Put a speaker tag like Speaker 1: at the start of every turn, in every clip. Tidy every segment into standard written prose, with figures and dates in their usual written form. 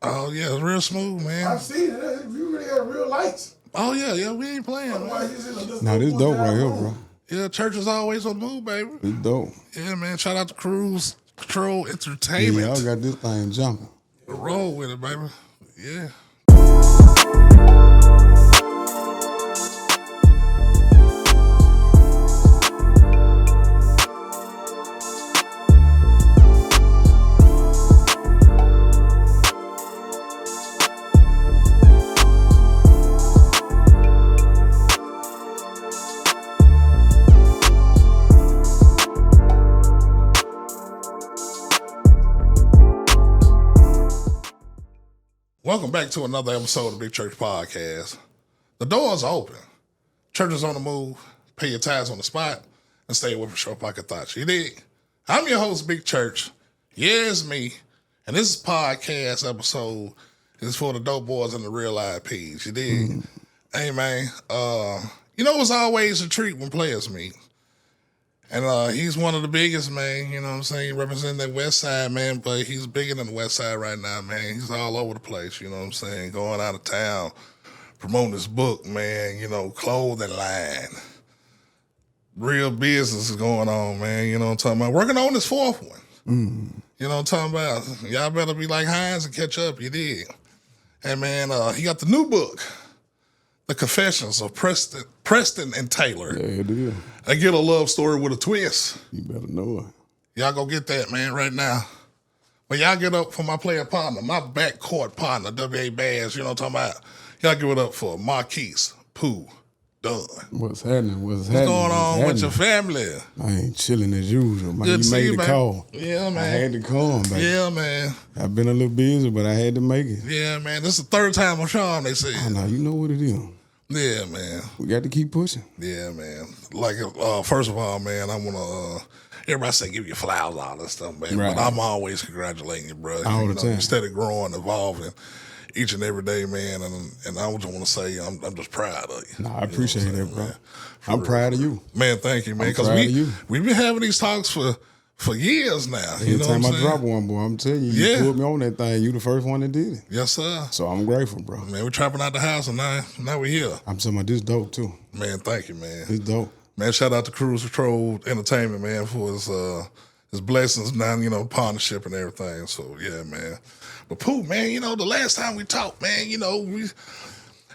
Speaker 1: Oh, yeah, it's real smooth, man.
Speaker 2: I've seen it. You really got real lights.
Speaker 1: Oh, yeah, we ain't playing, man.
Speaker 3: Nah, this dope right here, bro.
Speaker 1: Yeah, church is always on the move, baby.
Speaker 3: It's dope.
Speaker 1: Yeah, man, shout out to Cruise Control Entertainment.
Speaker 3: Yeah, y'all got this thing jumping.
Speaker 1: Roll with it, baby. Yeah. Welcome back to another episode of Big Church Podcast. The door's open. Church is on the move. Pay your tithes on the spot and stay away from short pocket thoughts. You dig? I'm your host, Big Church. Yeah, it's me. And this podcast episode is for the dope boys and the real IPs. You dig? Hey, man. It's always a treat when players meet. And he's one of the biggest, man, you know what I'm saying, representing that West Side, man, but he's bigger than the West Side right now, man. He's all over the place, you know what I'm saying, going out of town, promoting his book, man, clothing line. Real business is going on, man, you know what I'm talking about. Working on his fourth one. You know what I'm talking about. Y'all better be like Hines and catch up, you dig. And, man, he got the new book, The Confessions of Preston and Taylor.
Speaker 3: Yeah, it is.
Speaker 1: I get a love story with a twist.
Speaker 3: You better know it.
Speaker 1: Y'all go get that, man, right now. But y'all get up for my player partner, my backcourt partner, W.A. Bass, you know what I'm talking about? Y'all give it up for Marquis Pooh Dunn.
Speaker 3: What's happening? What's
Speaker 1: going on with your family?
Speaker 3: I ain't chilling as usual, man.
Speaker 1: Good to
Speaker 3: you
Speaker 1: see
Speaker 3: made
Speaker 1: you,
Speaker 3: the
Speaker 1: man.
Speaker 3: call.
Speaker 1: Yeah, man.
Speaker 3: I had to come, baby.
Speaker 1: Yeah, man.
Speaker 3: I've been a little busy, but I had to make it.
Speaker 1: Yeah, man. This is the third time on Sean, they said.
Speaker 3: Oh, no, you know what it is.
Speaker 1: Yeah, man.
Speaker 3: We got to keep pushing.
Speaker 1: Yeah, man. Like, first of all, man, I want to, everybody say give you flowers, all that stuff, man.
Speaker 3: Right.
Speaker 1: But I'm always congratulating you, bro.
Speaker 3: All the time.
Speaker 1: Instead of growing, evolving each and every day, man. And I just want to say I'm just proud of you.
Speaker 3: Nah, I appreciate that, bro.
Speaker 1: Man?
Speaker 3: I'm proud of you.
Speaker 1: Man, thank you, man.
Speaker 3: I'm proud of you.
Speaker 1: We've been having these talks for years now.
Speaker 3: Every time I drop one, boy, I'm telling you, you put me on that thing. You the first one that did it.
Speaker 1: Yes, sir.
Speaker 3: So I'm grateful, bro.
Speaker 1: Man, we're trapping out the house, and now we're here.
Speaker 3: I'm talking about this dope, too.
Speaker 1: Man, thank you, man.
Speaker 3: It's dope.
Speaker 1: Man, shout out to Cruise Control Entertainment, man, for his blessings now, partnership and everything. So, yeah, man. But, Pooh, man, the last time we talked, man, we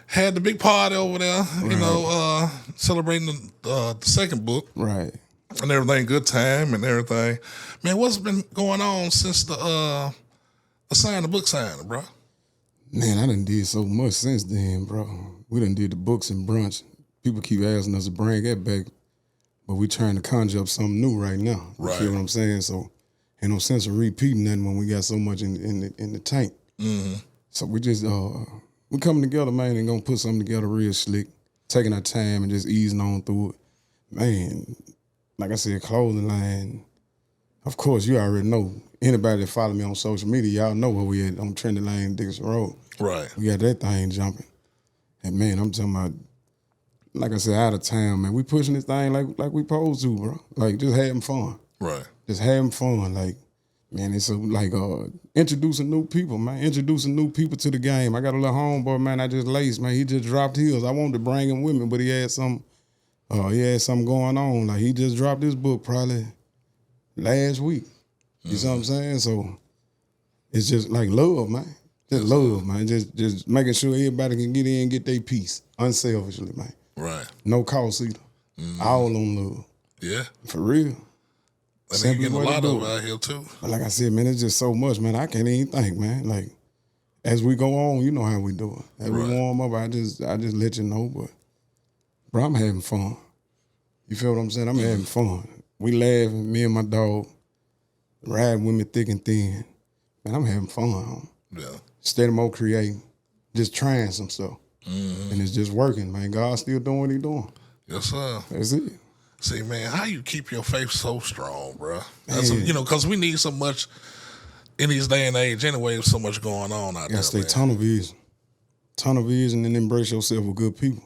Speaker 1: had the big party over there, right. Celebrating the second book.
Speaker 3: Right.
Speaker 1: And everything, good time and everything. Man, what's been going on since the book signing, bro?
Speaker 3: Man, I done did so much since then, bro. We done did the books and brunch. People keep asking us to bring that back, but we trying to conjure up something new right now. You feel what I'm saying? So ain't no sense of repeating that when we got so much in the tank. Mm-hmm. So we just we coming together, man, and gonna put something together real slick, taking our time and just easing on through it. Man, like I said, clothing line, of course, you already know. Anybody that follow me on social media, y'all know where we at on Trendy Lane, Dickinson Road.
Speaker 1: Right.
Speaker 3: We got that thing jumping. And, man, I'm talking about, like I said, out of town, man. We pushing this thing like we supposed to, bro. Like, just having fun.
Speaker 1: Right.
Speaker 3: Just having fun. Like, man, it's introducing new people, man. Introducing new people to the game. I got a little homeboy, man, I just laced, man. He just dropped his. I wanted to bring him with me, but he had something going on. Like, he just dropped his book probably last week. You see what I'm saying? So it's just like love, man. Just love, man. Just making sure everybody can get in and get their piece unselfishly, man.
Speaker 1: Right.
Speaker 3: No cost either. All on love.
Speaker 1: Yeah.
Speaker 3: For real.
Speaker 1: And they getting a lot of it out here, too.
Speaker 3: But like I said, man, it's just so much, man. I can't even think, man. Like, as we go on, you know how we do it. As we warm up, I just let you know. But, bro, I'm having fun. You feel what I'm saying? I'm having fun. We laughing, me and my dog, riding with me thick and thin. Man, I'm having fun.
Speaker 1: Yeah.
Speaker 3: Steady more creating, just trying some stuff. Mm-hmm. And it's just working, man. God's still doing what he doing.
Speaker 1: Yes, sir.
Speaker 3: That's it.
Speaker 1: See, man, how you keep your faith so strong, bro? That's because we need so much in these day and age anyway, so much going on out there,
Speaker 3: stay tunnel vision and embrace yourself with good people.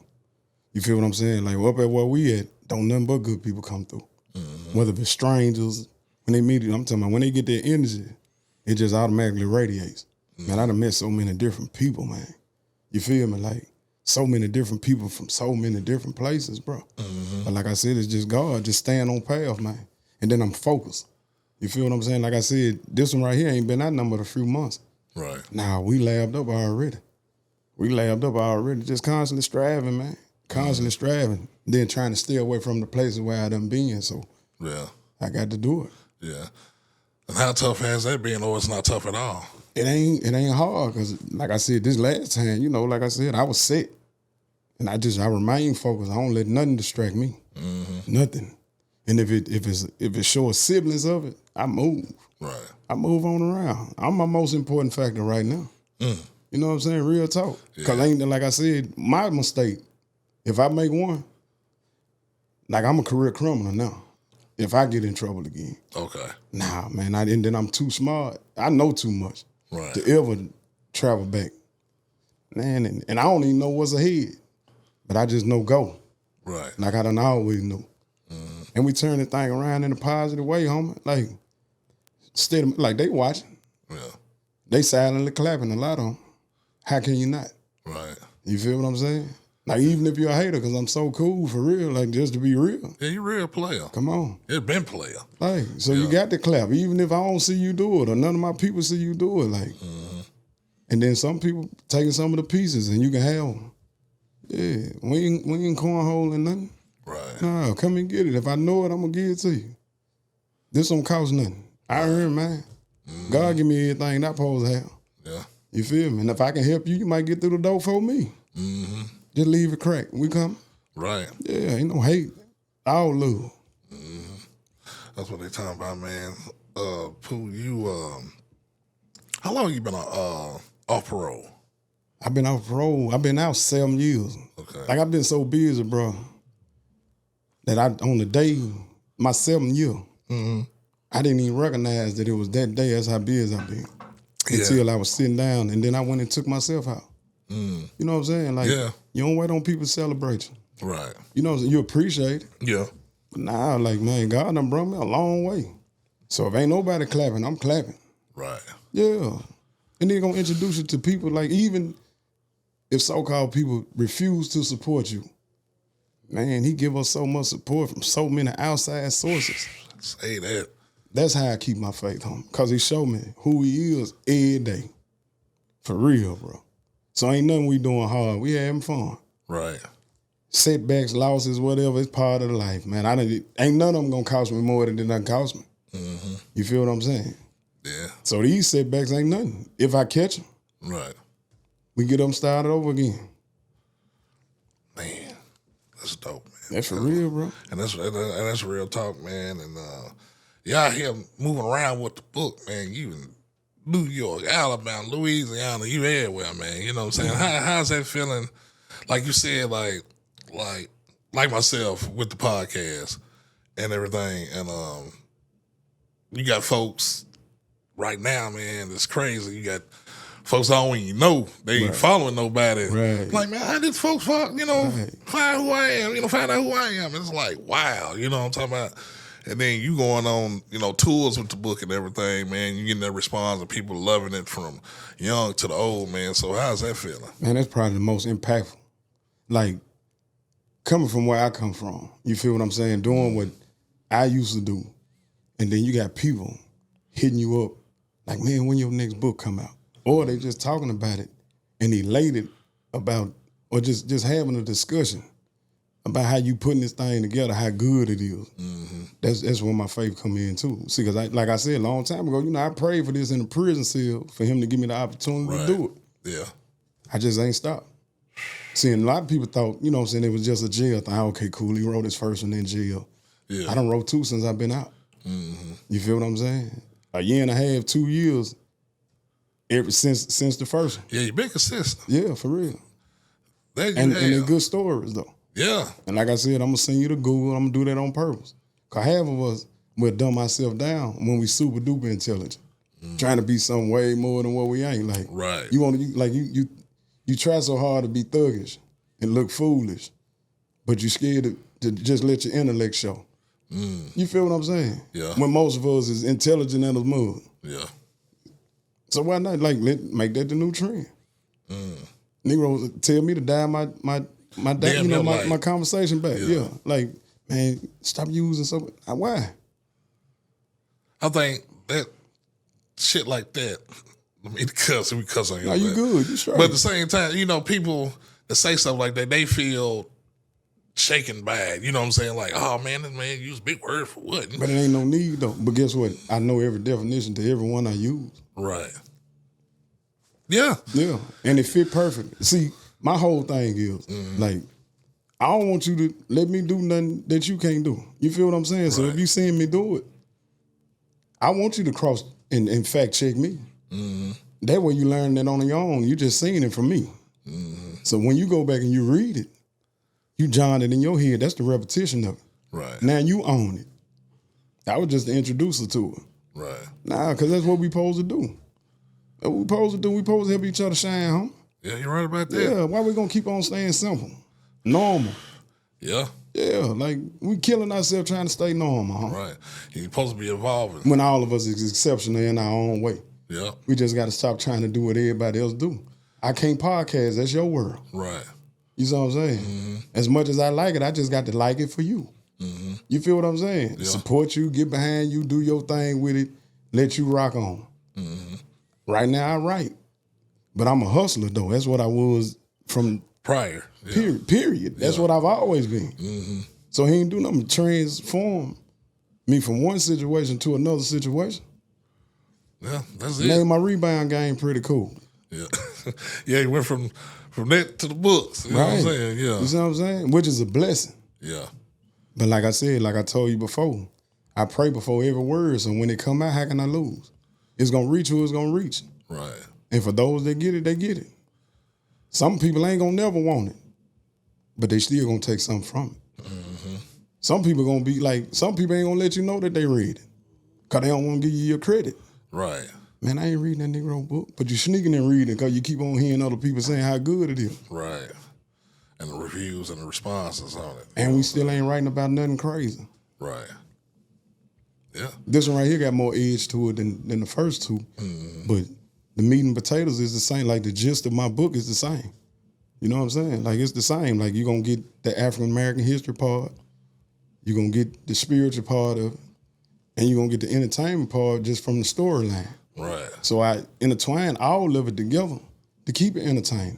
Speaker 3: You feel what I'm saying? Like, up at where we at, don't nothing but good people come through. Mm-hmm. Whether it's strangers, when they meet you, I'm talking about when they get their energy, it just automatically radiates. Man, I done met so many different people, man. You feel me? Like, so many different people from so many different places, bro. But like I said, it's just God, just staying on path, man. And then I'm focused. You feel what I'm saying? Like I said, this one right here ain't been out number a few months.
Speaker 1: Right.
Speaker 3: Nah, we labbed up already. Just constantly striving, man. Constantly striving. Then trying to stay away from the places where I done been. So
Speaker 1: Yeah.
Speaker 3: I got to do it.
Speaker 1: Yeah. And how tough has that been, or it's not tough at all?
Speaker 3: It ain't hard because, like I said, this last time, like I said, I was set. And I remain focused. I don't let nothing distract me. Nothing. And if it shows siblings of it, I move.
Speaker 1: Right.
Speaker 3: I move on around. I'm my most important factor right now. You know what I'm saying? Real talk. Because like I said, my mistake, if I make one, like I'm a career criminal now. If I get in trouble again.
Speaker 1: Okay.
Speaker 3: Nah, man, and then I'm too smart. I know too much
Speaker 1: Right.
Speaker 3: to ever travel back. Man, and I don't even know what's ahead. But I just know go.
Speaker 1: Right.
Speaker 3: Like I done always knew. And we turn the thing around in a positive way, homie. Like, instead of, like, they watching.
Speaker 1: Yeah.
Speaker 3: They silently clapping, a lot of them. How can you not?
Speaker 1: Right.
Speaker 3: You feel what I'm saying? Like, even if you're a hater, because I'm so cool, for real, like, just to be real.
Speaker 1: Yeah, you real player.
Speaker 3: Come on.
Speaker 1: It's been player.
Speaker 3: Like, so you got to clap, even if I don't see you do it or none of my people see you do it. Like, and then some people taking some of the pieces and you can have them. Yeah, we ain't cornholing nothing.
Speaker 1: Right.
Speaker 3: No, come and get it. If I know it, I'm going to give it to you. This don't cost nothing. I earn, man. God give me everything that supposed to have.
Speaker 1: Yeah.
Speaker 3: You feel me? And if I can help you, you might get through the door for me. Just leave it crack. We come.
Speaker 1: Right.
Speaker 3: Yeah, ain't no hate. All love.
Speaker 1: That's what they talking about, man. Pooh, you how long you been off parole?
Speaker 3: I've been off parole. I've been out 7 years.
Speaker 1: Okay.
Speaker 3: Like, I've been so busy, bro, that on the day, my 7th year, I didn't even recognize that it was that day. That's how busy I've been. Until I was sitting down, and then I went and took myself out. You know what I'm saying? Like, you don't wait on people to celebrate you.
Speaker 1: Right.
Speaker 3: You know, you appreciate it.
Speaker 1: Yeah.
Speaker 3: But now, like, man, God done brought me a long way. So if ain't nobody clapping, I'm clapping.
Speaker 1: Right.
Speaker 3: Yeah. And then gonna introduce you to people, like, even if so-called people refuse to support you, man, he give us so much support from so many outside sources.
Speaker 1: Say that.
Speaker 3: That's how I keep my faith, homie. Because he showed me who he is every day. For real, bro. So ain't nothing we doing hard. We having fun.
Speaker 1: Right.
Speaker 3: Setbacks, losses, whatever, it's part of the life, man. Ain't none of them gonna cost me more than it done cost me. You feel what I'm saying?
Speaker 1: Yeah.
Speaker 3: So these setbacks ain't nothing. If I catch them,
Speaker 1: Right.
Speaker 3: we get them started over again.
Speaker 1: Man, that's dope, man.
Speaker 3: That's for real, bro.
Speaker 1: And that's real talk, man. And you out here moving around with the book, man. You in New York, Alabama, Louisiana, you everywhere, man. You know what I'm saying? How's that feeling? Like you said, like myself with the podcast and everything, and you got folks right now, man. It's crazy. You got folks I don't even know. They ain't following nobody.
Speaker 3: Right.
Speaker 1: Like, man, how did folks find who I am? Find out who I am. It's like, wow. You know what I'm talking about? And then you going on, tours with the book and everything, man. You getting that response and people loving it from young to the old, man. So how's that feeling?
Speaker 3: Man, that's probably the most impactful. Like, coming from where I come from, you feel what I'm saying? Doing what I used to do. And then you got people hitting you up like, man, when your next book come out? Or they just talking about it and elated about, or just having a discussion about how you putting this thing together, how good it is. That's where my faith come in too. See, because like I said a long time ago, I prayed for this in a prison cell for him to give me the opportunity to do it.
Speaker 1: Yeah.
Speaker 3: I just ain't stopped. See, and a lot of people thought, it was just a jail thing. Okay, cool, he wrote his first one in jail.
Speaker 1: Yeah.
Speaker 3: I done wrote 2 since I've been out. You feel what I'm saying? A year and a half, 2 years, ever since the first one.
Speaker 1: Yeah, you been consistent.
Speaker 3: Yeah, for real.
Speaker 1: And
Speaker 3: they're good stories, though.
Speaker 1: Yeah.
Speaker 3: And like I said, I'm going to send you to Google. I'm going to do that on purpose. Because half of us will dumb ourselves down when we super duper intelligent. Trying to be something way more than what we ain't. Like,
Speaker 1: right.
Speaker 3: You try so hard to be thuggish and look foolish, but you scared to just let your intellect show. You feel what I'm saying?
Speaker 1: Yeah.
Speaker 3: When most of us is intelligent as a mud.
Speaker 1: Yeah.
Speaker 3: So why not make that the new trend? Negroes tell me to dial my my conversation back. Yeah. Like, man, stop using something. Why?
Speaker 1: I think that shit like that. I mean, we cuss on you.
Speaker 3: No, you good. You straight.
Speaker 1: But at the same time, people that say stuff like that, they feel shaken by it. You know what I'm saying? Like, oh man, this man used a big word for what?
Speaker 3: But it ain't no need though. But guess what? I know every definition to every one I use.
Speaker 1: Right. Yeah.
Speaker 3: Yeah. And it fit perfect. See, my whole thing is like, I don't want you to let me do nothing that you can't do. You feel what I'm saying? Right. So if you seeing me do it, I want you to cross and fact check me. That way you learn that on your own. You just seeing it from me. So when you go back and you read it, you John it in your head. That's the repetition of it.
Speaker 1: Right.
Speaker 3: Now you own it. I was just the introducer to it.
Speaker 1: Right.
Speaker 3: Nah, because that's what we supposed to do. What we supposed to do, we supposed to help each other shine, huh?
Speaker 1: Yeah, you're right about that.
Speaker 3: Yeah, why we gonna keep on staying simple? Normal.
Speaker 1: Yeah.
Speaker 3: Yeah, like we killing ourselves trying to stay normal, huh?
Speaker 1: Right. You're supposed to be evolving.
Speaker 3: When all of us is exceptional in our own way.
Speaker 1: Yeah.
Speaker 3: We just got to stop trying to do what everybody else do. I can't podcast. That's your world.
Speaker 1: Right.
Speaker 3: You see what I'm saying? As much as I like it, I just got to like it for you. You feel what I'm saying? Yeah. Support you, get behind you, do your thing with it, let you rock on. Right now, I write. But I'm a hustler, though. That's what I was from
Speaker 1: prior. Yeah.
Speaker 3: Period. That's what I've always been. So he ain't do nothing to transform me from one situation to another situation.
Speaker 1: Yeah, that's it.
Speaker 3: Made my rebound game pretty cool.
Speaker 1: Yeah. Yeah, he went from that to the books. You know what I'm saying? Yeah.
Speaker 3: You see what I'm saying? Which is a blessing.
Speaker 1: Yeah.
Speaker 3: But like I said, like I told you before, I pray before every word. So when it come out, how can I lose? It's going to reach who it's going to reach.
Speaker 1: Right.
Speaker 3: And for those that get it, they get it. Some people ain't going to never want it. But they still going to take something from it. Some people going to be like, some people ain't going to let you know that they read it. Because they don't want to give you your credit.
Speaker 1: Right.
Speaker 3: Man, I ain't reading that Negro book. But you sneaking and reading because you keep on hearing other people saying how good it is.
Speaker 1: Right. And the reviews and the responses on it.
Speaker 3: And we still ain't writing about nothing crazy.
Speaker 1: Right. Yeah.
Speaker 3: This one right here got more edge to it than the first two. But the meat and potatoes is the same. Like the gist of my book is the same. You know what I'm saying? Like it's the same. Like you're going to get the African-American history part. You're going to get the spiritual part of it. And you're going to get the entertainment part just from the storyline.
Speaker 1: Right.
Speaker 3: So I intertwine all of it together to keep it entertaining.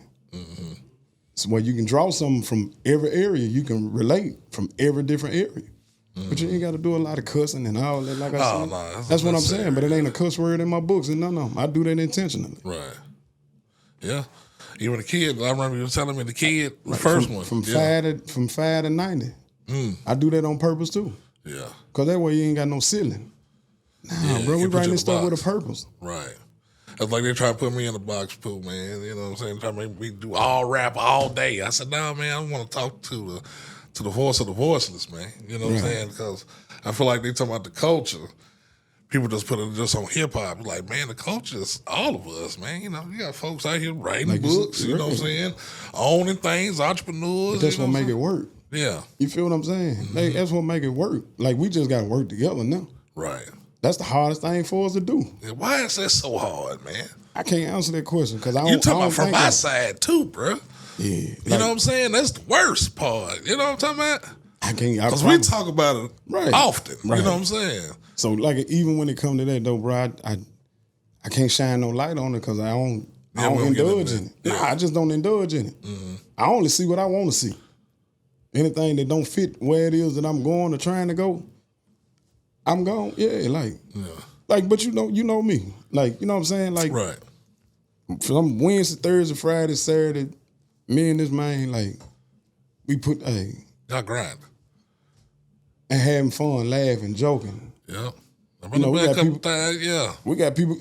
Speaker 3: So where you can draw something from every area, you can relate from every different area. But you ain't got to do a lot of cussing and all that. Like I said, that's what I'm saying. But it ain't a cuss word in my books, and none of them. I do that intentionally.
Speaker 1: Right. Yeah. Even the kid, I remember you were telling me the kid, the first one.
Speaker 3: From 5 to 90. I do that on purpose too.
Speaker 1: Yeah.
Speaker 3: Because that way you ain't got no ceiling. Nah, bro, we writing this stuff with a purpose.
Speaker 1: Right. It's like they try to put me in a box, Pooh, man. You know what I'm saying? Try to make me do all rap all day. I said, nah, man, I want to talk to the voice of the voiceless, man. You know what I'm saying? Because I feel like they talking about the culture. People just put it just on hip hop. Like, man, the culture is all of us, man. You know, you got folks out here writing like books, you know what I'm saying? Owning things, entrepreneurs.
Speaker 3: But that's what make it work.
Speaker 1: Yeah.
Speaker 3: You feel what I'm saying? Like, that's what make it work. Like, we just got to work together now.
Speaker 1: Right.
Speaker 3: That's the hardest thing for us to do.
Speaker 1: Yeah, why is that so hard, man?
Speaker 3: I can't answer that question because I don't.
Speaker 1: You talking about from my side too, bro?
Speaker 3: Yeah,
Speaker 1: you know what I'm saying. That's the worst part. You know what I'm talking about?
Speaker 3: I can't
Speaker 1: because we talk about it often.
Speaker 3: Right.
Speaker 1: You know what I'm saying? So
Speaker 3: like even when it come to that though, bro, I can't shine no light on it because I don't indulge in it. Yeah. Nah, I just don't indulge in it. I only see what I want to see. Anything that don't fit where it is that I'm going or trying to go, I'm gone. Yeah, like, but you know me. Like, you know what I'm saying? Like,
Speaker 1: right.
Speaker 3: From Wednesday, Thursday, Friday, Saturday, me and this man, like, we put,
Speaker 1: y'all grind.
Speaker 3: And having fun, laughing, joking.
Speaker 1: Yeah.
Speaker 3: You know, we got people,
Speaker 1: we got people,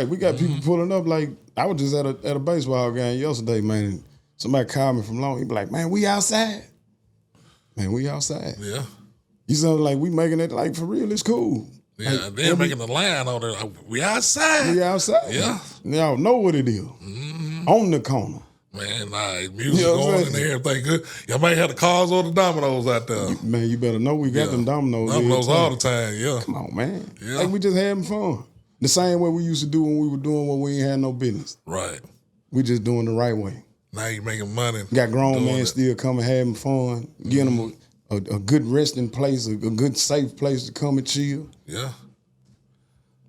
Speaker 3: we got people pulling up. Like, I was just at a baseball game yesterday, man, and somebody called me from Long. He be like, man, we outside. Man, we outside.
Speaker 1: Yeah.
Speaker 3: You sound like we making it, like, for real, it's cool.
Speaker 1: Yeah,
Speaker 3: like,
Speaker 1: they're making the line on there. We outside.
Speaker 3: We outside.
Speaker 1: Yeah.
Speaker 3: Y'all know what it is. On the corner.
Speaker 1: Man, music going and everything good. Y'all might have the cars or the dominoes out there.
Speaker 3: You better know we got them dominoes.
Speaker 1: Dominoes all the time, yeah.
Speaker 3: Come on, man.
Speaker 1: Yeah.
Speaker 3: Like we just having fun. The same way we used to do when we were doing what we ain't had no business.
Speaker 1: Right.
Speaker 3: We just doing the right way.
Speaker 1: Now you making money.
Speaker 3: Got grown men
Speaker 1: it.
Speaker 3: still coming having fun, getting them a good resting place, a good safe place to come and chill.
Speaker 1: Yeah.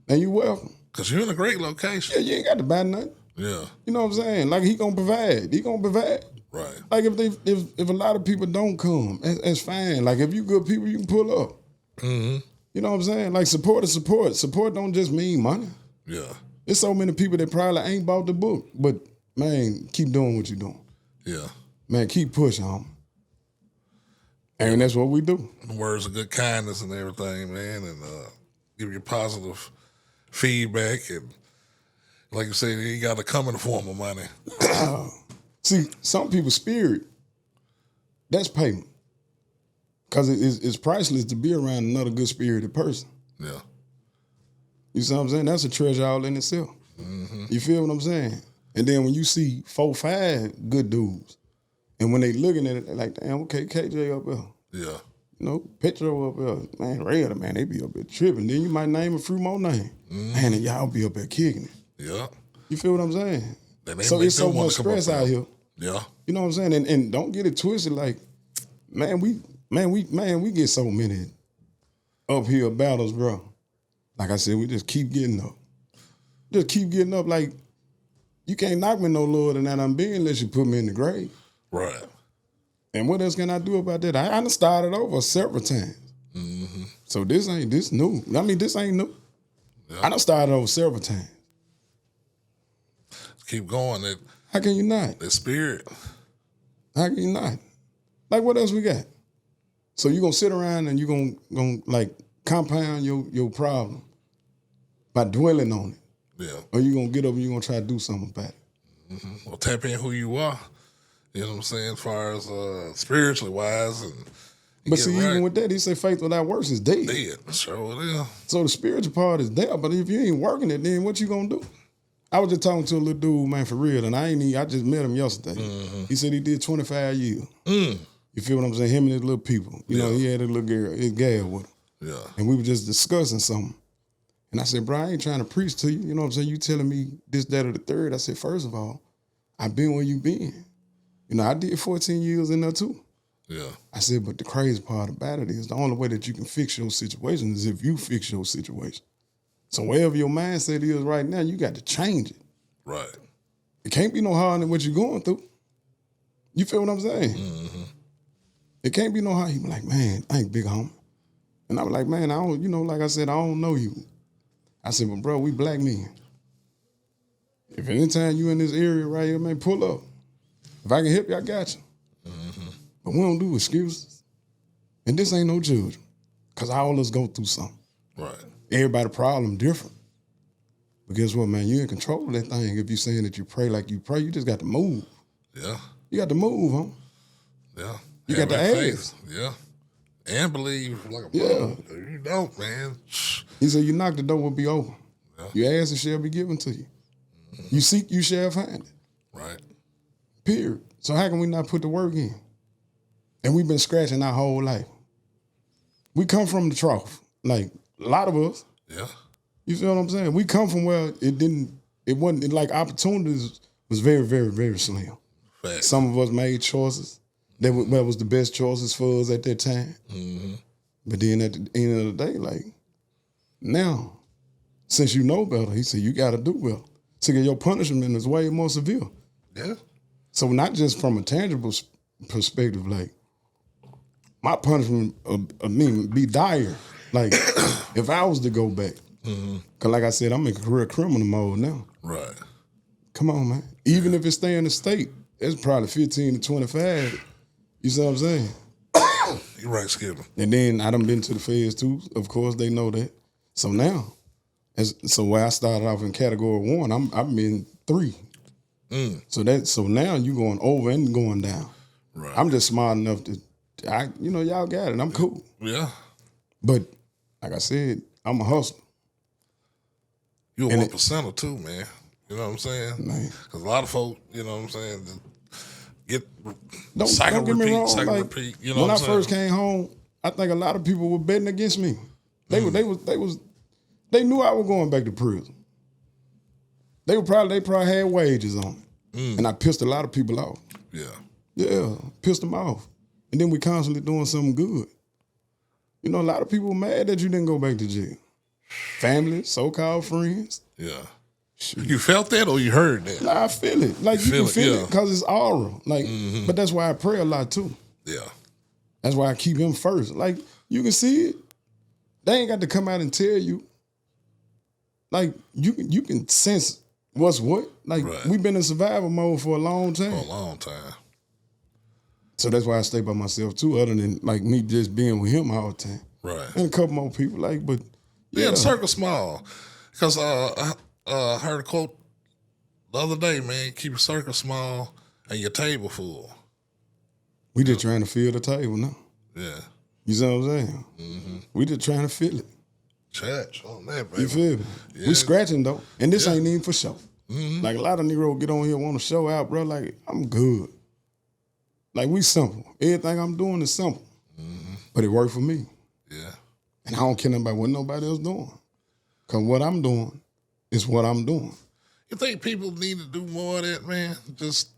Speaker 3: And you welcome.
Speaker 1: Because you're in a great location.
Speaker 3: Yeah, you ain't got to buy nothing.
Speaker 1: Yeah.
Speaker 3: You know what I'm saying? Like he gonna provide. He gonna provide.
Speaker 1: Right.
Speaker 3: Like if a lot of people don't come, that's fine. Like if you good people, you can pull up.
Speaker 1: Mm-hmm.
Speaker 3: You know what I'm saying? Like support is support. Support don't just mean money.
Speaker 1: Yeah.
Speaker 3: There's so many people that probably ain't bought the book, but man, keep doing what you're doing.
Speaker 1: Yeah.
Speaker 3: Man, keep pushing on. And that's what we do.
Speaker 1: Words of good kindness and everything, man, and give you positive feedback. And like you said, you got to come in the form of money.
Speaker 3: See, some people's spirit, that's payment. Because it's priceless to be around another good-spirited person.
Speaker 1: Yeah.
Speaker 3: You see what I'm saying? That's a treasure all in itself.
Speaker 1: Mm-hmm.
Speaker 3: You feel what I'm saying? And then when you see 4, 5 good dudes, and when they looking at it, they're like, damn, okay, KJ up there.
Speaker 1: Yeah.
Speaker 3: You know, Petro up there. Man, Red, man, they be up there tripping. Then you might name a few more names.
Speaker 1: Mm-hmm.
Speaker 3: Man, and y'all be up there kicking it.
Speaker 1: Yeah.
Speaker 3: You feel what I'm saying?
Speaker 1: Then
Speaker 3: So it's so much stress out here.
Speaker 1: Yeah.
Speaker 3: You know what I'm saying? And don't get it twisted. Like, man, we get so many uphill battles, bro. Like I said, we just keep getting up. Just keep getting up. Like, you can't knock me no lower than that I'm being unless you put me in the grave.
Speaker 1: Right.
Speaker 3: And what else can I do about that? I done started over several times.
Speaker 1: Mm-hmm.
Speaker 3: So this new. I mean, this ain't new.
Speaker 1: Yeah.
Speaker 3: I done started over several times.
Speaker 1: Keep going.
Speaker 3: How can you not?
Speaker 1: That spirit.
Speaker 3: How can you not? Like, what else we got? So you gonna sit around and you gonna like compound your problem by dwelling on it.
Speaker 1: Yeah.
Speaker 3: Or you gonna get up and you gonna try to do something about it.
Speaker 1: Mm-hmm. Well, tap in who you are. You know what I'm saying? As far as spiritually wise.
Speaker 3: But see, even with that, he said faith without works is dead.
Speaker 1: Dead. Sure it is.
Speaker 3: So the spiritual part is there, but if you ain't working it, then what you gonna do? I was just talking to a little dude, man, for real, and I just met him yesterday. Mm-hmm. He said he did 25 years.
Speaker 1: Mm.
Speaker 3: You feel what I'm saying? Him and his little people. You know, he had a little girl, his gal with him.
Speaker 1: Yeah.
Speaker 3: And we were just discussing something. And I said, bro, I ain't trying to preach to you. You know what I'm saying? You telling me this, that, or the third. I said, first of all, I've been where you been. You know, I did 14 years in there too.
Speaker 1: Yeah.
Speaker 3: I said, but the crazy part about it is the only way that you can fix your situation is if you fix your situation. So wherever your mindset is right now, you got to change it.
Speaker 1: Right.
Speaker 3: It can't be no harder than what you're going through. You feel what I'm saying?
Speaker 1: Mm-hmm.
Speaker 3: It can't be no harder. He be like, man, thank big homie. And I was like, man, I don't, you know, like I said, I don't know you. I said, but bro, we black men. If anytime you in this area right here, man, pull up. If I can help you, I got you. Mm-hmm. But we don't do excuses. And this ain't no children. Because all of us go through something.
Speaker 1: Right.
Speaker 3: Everybody problem different. But guess what, man? You in control of that thing. If you're saying that you pray like you pray, you just got to move.
Speaker 1: Yeah.
Speaker 3: You got to move, huh?
Speaker 1: Yeah.
Speaker 3: You got to ask.
Speaker 1: Yeah. And believe like a
Speaker 3: yeah.
Speaker 1: If you don't, man.
Speaker 3: He said, you knock, the door will be open.
Speaker 1: Yeah.
Speaker 3: You ask, it shall be given to you. Mm-hmm. You seek, you shall find it.
Speaker 1: Right.
Speaker 3: Period. So how can we not put the work in? And we've been scratching our whole life. We come from the trough. Like, a lot of us.
Speaker 1: Yeah.
Speaker 3: You feel what I'm saying? We come from where it wasn't, like, opportunities was very, very, very slim.
Speaker 1: Fact.
Speaker 3: Some of us made choices that was the best choices for us at that time.
Speaker 1: Mm-hmm.
Speaker 3: But then at the end of the day, like, now, since you know better, he said, you got to do well. So your punishment is way more severe.
Speaker 1: Yeah.
Speaker 3: So not just from a tangible perspective, like, my punishment be dire. Like, if I was to go back, because like I said, I'm in career criminal mode now.
Speaker 1: Right.
Speaker 3: Come on, man. Even if it stay in the state, it's probably 15 to 25. You see what I'm saying?
Speaker 1: You're right, Skipper. And
Speaker 3: then I done been to the feds too. Of course, they know that. So now, so where I started off in category 1, I'm in 3. So now you going over and going down.
Speaker 1: Right.
Speaker 3: I'm just smart enough to, y'all got it. I'm cool.
Speaker 1: Yeah.
Speaker 3: But like I said, I'm a hustler.
Speaker 1: You a 1%er too, man. You know what I'm saying? Because a lot of folk, you know what I'm saying,
Speaker 3: don't get me wrong. Like,
Speaker 1: repeat. You know when
Speaker 3: I first came home, I think a lot of people were betting against me. They was They knew I was going back to prison. They probably had wages on it. And I pissed a lot of people off.
Speaker 1: Yeah.
Speaker 3: Yeah, pissed them off. And then we constantly doing something good. You know, a lot of people were mad that you didn't go back to jail. Family, so-called friends.
Speaker 1: Yeah. You felt that or you heard that?
Speaker 3: Nah, I feel it. Like, you can feel it because it's aura. Like, but that's why I pray a lot too.
Speaker 1: Yeah.
Speaker 3: That's why I keep him first. Like, you can see it. They ain't got to come out and tell you. Like, you can sense what's what. Like, we've been in survival mode for a long time.
Speaker 1: For a long time.
Speaker 3: So that's why I stay by myself too, other than like me just being with him all the time.
Speaker 1: Right.
Speaker 3: And a couple more people, like, but
Speaker 1: yeah, the circle small. Because I heard a quote the other day, man, keep your circle small and your table full.
Speaker 3: We just trying to fill the table now.
Speaker 1: Yeah.
Speaker 3: You see what I'm saying? Mm-hmm. We just trying to fill it.
Speaker 1: Church on that, baby.
Speaker 3: You feel me?
Speaker 1: Yeah.
Speaker 3: We scratching though. And this ain't even for show. Mm-hmm. Like a lot of Negroes get on here want to show out, bro. Like, I'm good. Like, we simple. Everything I'm doing is simple. Mm-hmm. But it worked for me.
Speaker 1: Yeah.
Speaker 3: And I don't care about what nobody else doing. Because what I'm doing is what I'm doing.
Speaker 1: You think people need to do more of that, man? Just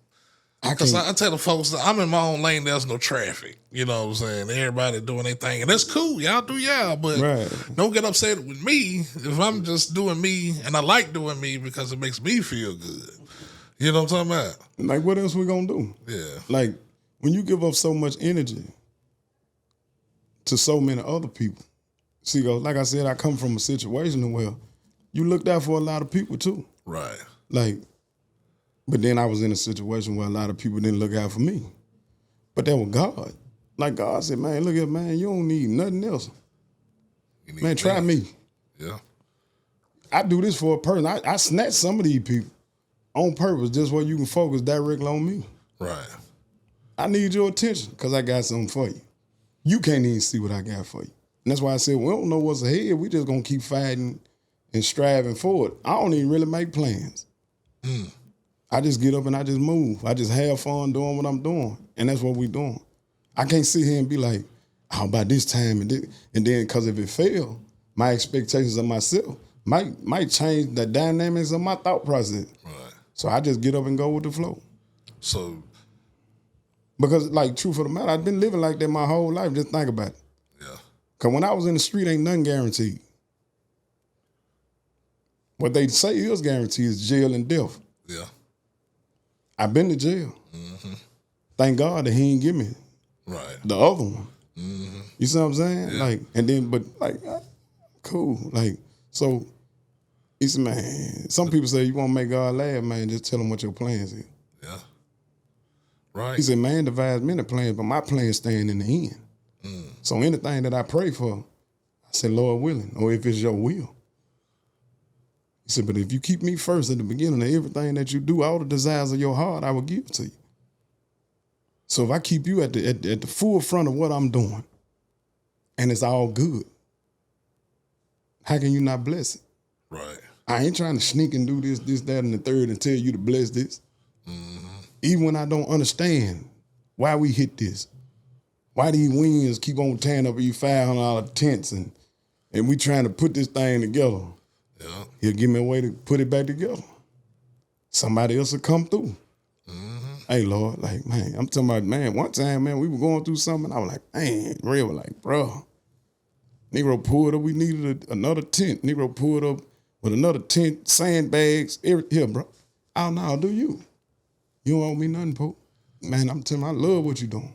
Speaker 3: because
Speaker 1: I tell the folks that I'm in my own lane, there's no traffic. You know what I'm saying? Everybody doing their thing. And that's cool. Y'all do y'all. But don't get upset with me if I'm just doing me and I like doing me because it makes me feel good. You know what I'm talking about?
Speaker 3: Like, what else we gonna do?
Speaker 1: Yeah.
Speaker 3: Like, when you give up so much energy to so many other people, see, like I said, I come from a situation where you looked out for a lot of people too.
Speaker 1: Right.
Speaker 3: Like, but then I was in a situation where a lot of people didn't look out for me. But that was God. Like, God said, man, look at, man, you don't need nothing else. Man, try me.
Speaker 1: Yeah.
Speaker 3: I do this for a person. I snatch some of these people on purpose just where you can focus directly on me.
Speaker 1: Right.
Speaker 3: I need your attention because I got something for you. You can't even see what I got for you. And that's why I said, we don't know what's ahead. We just going to keep fighting and striving forward. I don't even really make plans. I just get up and I just move. I just have fun doing what I'm doing. And that's what we doing. I can't sit here and be like, how about this time? And then because if it fail, my expectations of myself might change the dynamics of my thought process.
Speaker 1: Right.
Speaker 3: So I just get up and go with the flow.
Speaker 1: So,
Speaker 3: because, like, truth of the matter, I've been living like that my whole life. Just think about it.
Speaker 1: yeah.
Speaker 3: Because when I was in the street, ain't nothing guaranteed. What they say is guaranteed is jail and death.
Speaker 1: Yeah.
Speaker 3: I've been to jail. Mm-hmm. Thank God that he ain't give me the other one. Mm-hmm. You see what I'm saying?
Speaker 1: Yeah.
Speaker 3: Like, and then, but like, cool. Like, so, he said, man, some people say you want to make God laugh, man, just tell him what your plans is.
Speaker 1: Yeah. Right.
Speaker 3: He said, man devised many plans, but my plans stand in the end. So anything that I pray for, I said, Lord willing, or if it's your will. He said, but if you keep me first at the beginning of everything that you do, all the desires of your heart, I will give to you. So if I keep you at the full front of what I'm doing, and it's all good, how can you not bless it?
Speaker 1: Right.
Speaker 3: I ain't trying to sneak and do this, that, and the third and tell you to bless this. Even when I don't understand why we hit this. Why these winds keep on tearing up these $500 tents and we trying to put this thing together.
Speaker 1: Yeah.
Speaker 3: He'll give me a way to put it back together. Somebody else will come through. Hey, Lord, like, man, I'm talking about, man, one time, man, we were going through something. I was like, man, Red was like, bro, Negro pulled up. We needed another tent. Negro pulled up with another tent, sandbags, here, bro. I'll now do you. You don't owe me nothing, Pope. Man, I'm telling you, I love what you're doing.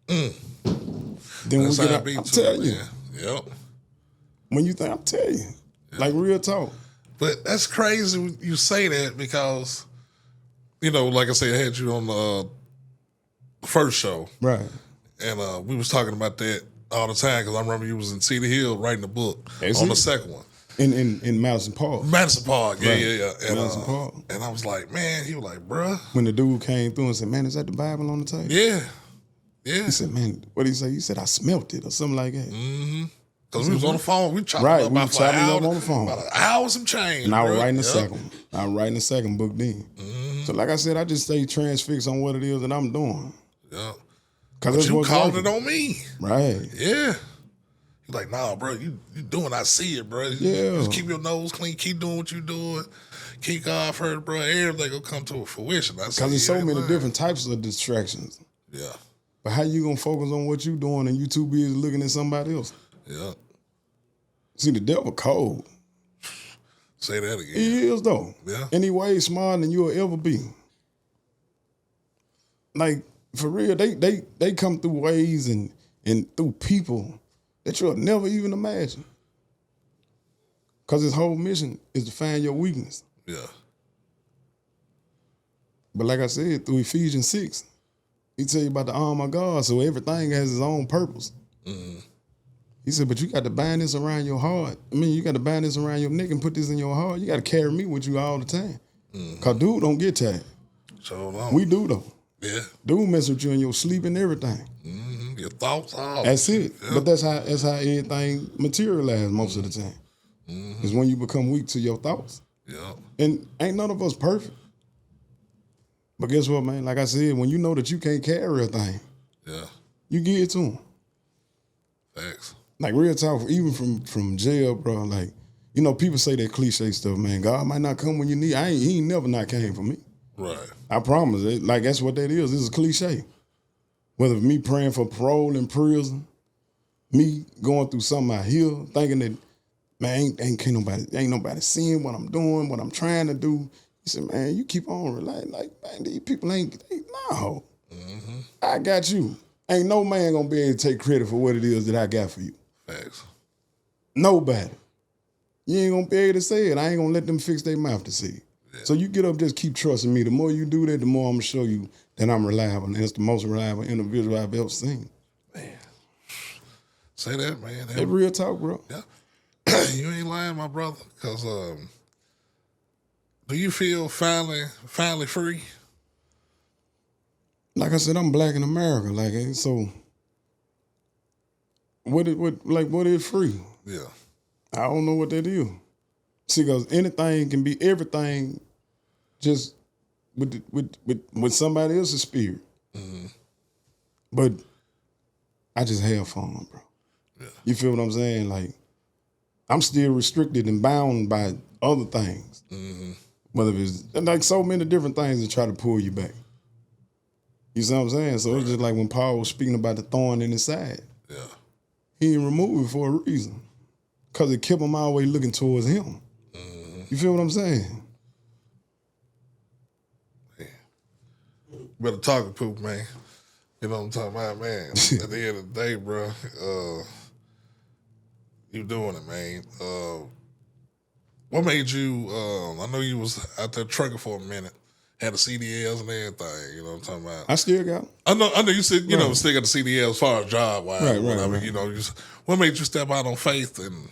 Speaker 3: Then when we get out, I'm telling you.
Speaker 1: Yep.
Speaker 3: When you think, I'm telling you. Like, real talk.
Speaker 1: But that's crazy when you say that because, you know, like I said, I had you on the first show.
Speaker 3: Right.
Speaker 1: And we was talking about that all the time because I remember you was in Cedar Hill writing a book on the second one.
Speaker 3: In Madison Park.
Speaker 1: Madison Park, yeah,
Speaker 3: Right.
Speaker 1: yeah. And,
Speaker 3: Madison Park.
Speaker 1: And I was like, man, he was like, bruh.
Speaker 3: When the dude came through and said, man, is that the Bible on the table?
Speaker 1: Yeah. Yeah.
Speaker 3: He said, man, what did he say? He said, I smelt it or something like that.
Speaker 1: Because we was on the phone. We chopped
Speaker 3: Right,
Speaker 1: up
Speaker 3: we
Speaker 1: about
Speaker 3: was chopping up
Speaker 1: an hour,
Speaker 3: on the phone.
Speaker 1: About an hour some change.
Speaker 3: And I was
Speaker 1: bro.
Speaker 3: writing the
Speaker 1: Yep.
Speaker 3: second one. I was writing the second book then. So like I said, I just stay transfixed on what it is that I'm doing.
Speaker 1: Yeah.
Speaker 3: Because
Speaker 1: But you called it on me.
Speaker 3: Right.
Speaker 1: Yeah. He's like, nah, bro, you doing, I see it, bro.
Speaker 3: Yeah.
Speaker 1: Just keep your nose clean, keep doing what you doing. Keep God first, bro. Everything will come to a fruition.
Speaker 3: Because there's so many different types of distractions.
Speaker 1: Yeah.
Speaker 3: But how you gonna focus on what you doing and you too busy looking at somebody else?
Speaker 1: Yeah.
Speaker 3: See, the devil cold.
Speaker 1: Say that again.
Speaker 3: He is though.
Speaker 1: Yeah.
Speaker 3: And he way smarter than you'll ever be. Like, for real, they come through ways and through people that you'll never even imagine. Because his whole mission is to find your weakness.
Speaker 1: Yeah.
Speaker 3: But like I said, through Ephesians 6, he tell you about the armor of God, so everything has its own purpose. Mm-hmm. He said, but you got to bind this around your heart. I mean, you got to bind this around your neck and put this in your heart. You got to carry me with you all the time. Because dude don't get tired.
Speaker 1: So long.
Speaker 3: We do, though.
Speaker 1: Yeah.
Speaker 3: Dude mess with you in your sleep and everything.
Speaker 1: Mm-hmm. Your thoughts, all.
Speaker 3: That's it. Yeah. But that's how everything materializes most of the time. Mm-hmm. Is when you become weak to your thoughts.
Speaker 1: Yeah.
Speaker 3: And ain't none of us perfect. But guess what, man? Like I said, when you know that you can't carry a thing,
Speaker 1: yeah,
Speaker 3: you give it to him.
Speaker 1: Thanks.
Speaker 3: Like real talk, even from jail, bro. Like, you know, people say that cliche stuff, man. God might not come when you need. He ain't never not came for me.
Speaker 1: Right.
Speaker 3: I promise. Like that's what that is. This is a cliche. Whether me praying for parole in prison, me going through something out here, thinking that, man, ain't nobody seeing what I'm doing, what I'm trying to do. He said, man, you keep on relying. Like, man, these people no. Mm-hmm. I got you. Ain't no man gonna be able to take credit for what it is that I got for you.
Speaker 1: Thanks.
Speaker 3: Nobody. You ain't gonna be able to say it. I ain't gonna let them fix their mouth to say it. Yeah. So you get up, just keep trusting me. The more you do that, the more I'm gonna show you that I'm reliable. And it's the most reliable individual I've ever seen.
Speaker 1: Man. Say that, man.
Speaker 3: That real talk, bro.
Speaker 1: Yeah. You ain't lying, my brother. Because do you feel finally free?
Speaker 3: Like I said, I'm black in America. Like, so what is free?
Speaker 1: Yeah.
Speaker 3: I don't know what that is. See, because anything can be everything just with somebody else's spirit. Mm-hmm. But I just have fun, bro. Yeah. You feel what I'm saying? Like, I'm still restricted and bound by other things. Mm-hmm. Whether it's like so many different things that try to pull you back. You see what I'm saying? So it's just like when Paul was speaking about the thorn in his side.
Speaker 1: Yeah. He
Speaker 3: didn't remove it for a reason. Because it kept him always looking towards him. Mm-hmm. You feel what I'm saying?
Speaker 1: Man. Better talk, Pooh, man. You know what I'm talking about, man. At the end of the day, bro, you doing it, man. What made you, I know you was out there trucking for a minute, had the CDLs and everything, you know what I'm talking about?
Speaker 3: I still got them.
Speaker 1: I know you said, you know, still got the CDLs as far as job-wise.
Speaker 3: Right.
Speaker 1: You know, what made you step out on faith and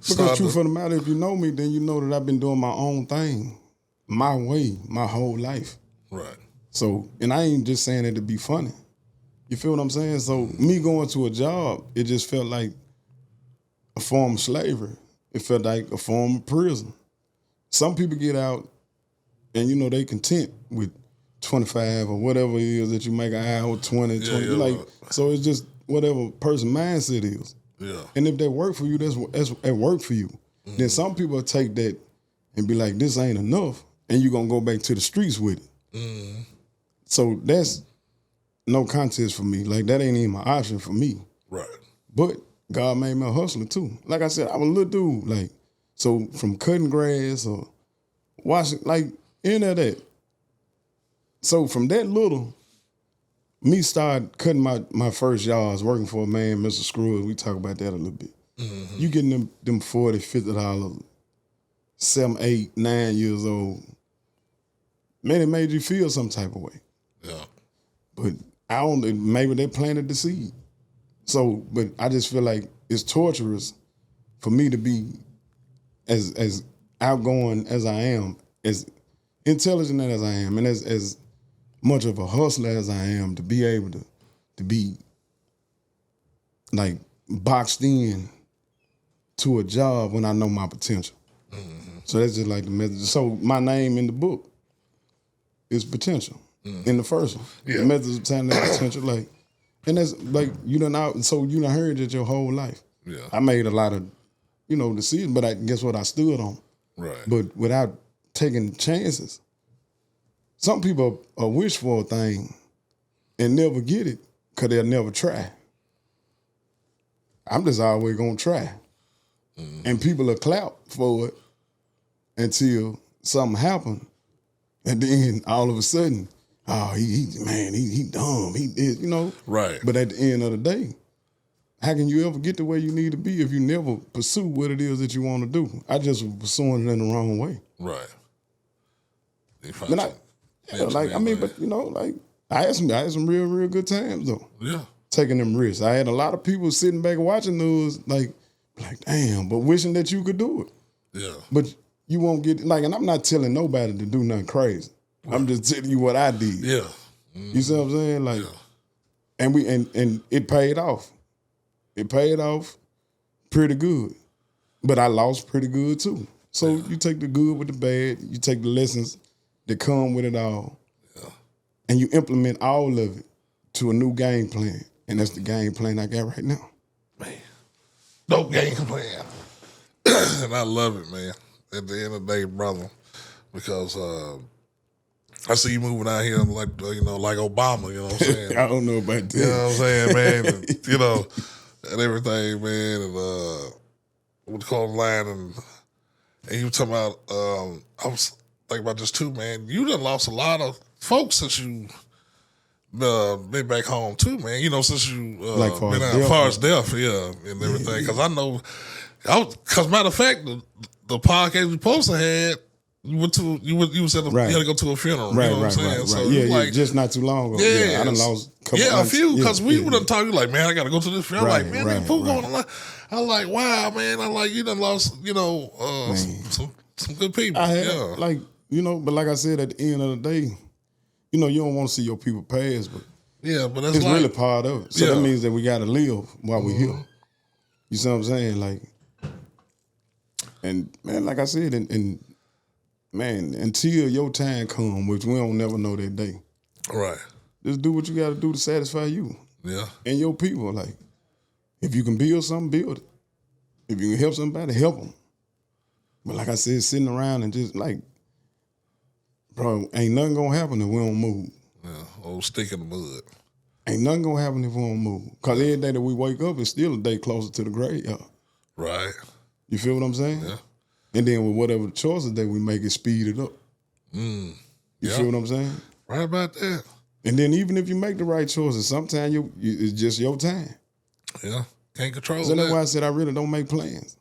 Speaker 3: because truth of the matter, if you know me, then you know that I've been doing my own thing, my way, my whole life.
Speaker 1: Right.
Speaker 3: So, and I ain't just saying it to be funny. You feel what I'm saying? So me going to a job, it just felt like a form of slavery. It felt like a form of prison. Some people get out and, you know, they content with 25 or whatever it is that you make an hour, 20. Like, so it's just whatever person mindset is.
Speaker 1: Yeah.
Speaker 3: And if that work for you, that's it work for you. Mm-hmm. Then some people take that and be like, this ain't enough, and you're going to go back to the streets with it. Mm-hmm. So that's no contest for me. Like, that ain't even an option for me.
Speaker 1: Right.
Speaker 3: But God made me a hustler, too. Like I said, I'm a little dude. Like, so from cutting grass or washing, like, any of that. So from that little, me start cutting my first yards, working for a man, Mr. Scrooge. We talk about that a little bit. Mm-hmm. You getting them $40, $50, 7, 8, 9 years old. Man, it made you feel some type of way.
Speaker 1: Yeah.
Speaker 3: But I don't, maybe they planted the seed. So, but I just feel like it's torturous for me to be as outgoing as I am, as intelligent as I am, and as much of a hustler as I am, to be able to be like boxed in to a job when I know my potential. Mm-hmm. So that's just like the message. So my name in the book is potential. Mm-hmm. In the first one. Yeah. The message of time that potential, like, and that's like you done heard it your whole life.
Speaker 1: Yeah.
Speaker 3: I made a lot of, decisions, but guess what? I stood on.
Speaker 1: Right.
Speaker 3: But without taking chances. Some people wish for a thing and never get it because they'll never try. I'm just always going to try. Mm-hmm. And people will clap for it until something happens. And then all of a sudden, he dumb. He did,
Speaker 1: Right.
Speaker 3: But at the end of the day, how can you ever get to where you need to be if you never pursue what it is that you want to do? I just was pursuing it in the wrong way.
Speaker 1: Right.
Speaker 3: I had some real, real good times though.
Speaker 1: Yeah.
Speaker 3: Taking them risks. I had a lot of people sitting back watching those like damn, but wishing that you could do it.
Speaker 1: Yeah.
Speaker 3: But you won't get and I'm not telling nobody to do nothing crazy. Right. I'm just telling you what I did.
Speaker 1: Yeah. Mm-hmm.
Speaker 3: You see what I'm saying? Like, and it paid off. It paid off pretty good. But I lost pretty good too. So you take the good with the bad, you take the lessons that come with it all, and you implement all of it to a new game plan. And that's the game plan I got right now.
Speaker 1: Man, dope game plan. And I love it, man, at the end of the day, brother, because I see you moving out here like Obama, you know what I'm saying?
Speaker 3: I don't know about that.
Speaker 1: You know what I'm saying, man? And, and everything, man, and what you call the line, and you were talking about, I was thinking about this too, man. You done lost a lot of folks since you been back home too, man. Since you been out as far as death, and everything. Because I know, because matter of fact, the podcast we supposed to had, you was at you had to go to a funeral.
Speaker 3: Right,
Speaker 1: you know what I'm saying?
Speaker 3: Right.
Speaker 1: So
Speaker 3: yeah, just not too long ago.
Speaker 1: Yeah,
Speaker 3: I done lost a couple
Speaker 1: a few, because we would have
Speaker 3: talked.
Speaker 1: talked, you like, man, I got to go to this funeral. I'm like, man, that Pooh going on. I'm like, wow, man. I'm like, you done lost, some good people.
Speaker 3: I had, but like I said, at the end of the day, you don't want to see your people pass, but
Speaker 1: but that's
Speaker 3: it's really part of it. So that means that we got to live while we're here. You see what I'm saying? Like, and man, like I said, and man, until your time come, which we don't never know that day.
Speaker 1: Right.
Speaker 3: Just do what you got to do to satisfy you.
Speaker 1: Yeah.
Speaker 3: And your people. Like, if you can build something, build it. If you can help somebody, help them. But like I said, sitting around and just like, bro, ain't nothing gonna happen if we don't move.
Speaker 1: Yeah, old stick in the mud.
Speaker 3: Ain't nothing gonna happen if we don't move. Because every day that we wake up is still a day closer to the graveyard.
Speaker 1: Right.
Speaker 3: You feel what I'm saying?
Speaker 1: Yeah.
Speaker 3: And then with whatever choices that we make, it speed it up. You feel what I'm saying?
Speaker 1: Right about that.
Speaker 3: And then even if you make the right choices, sometimes it's just your time.
Speaker 1: Yeah. Can't control
Speaker 3: So that's why I said I really don't make plans.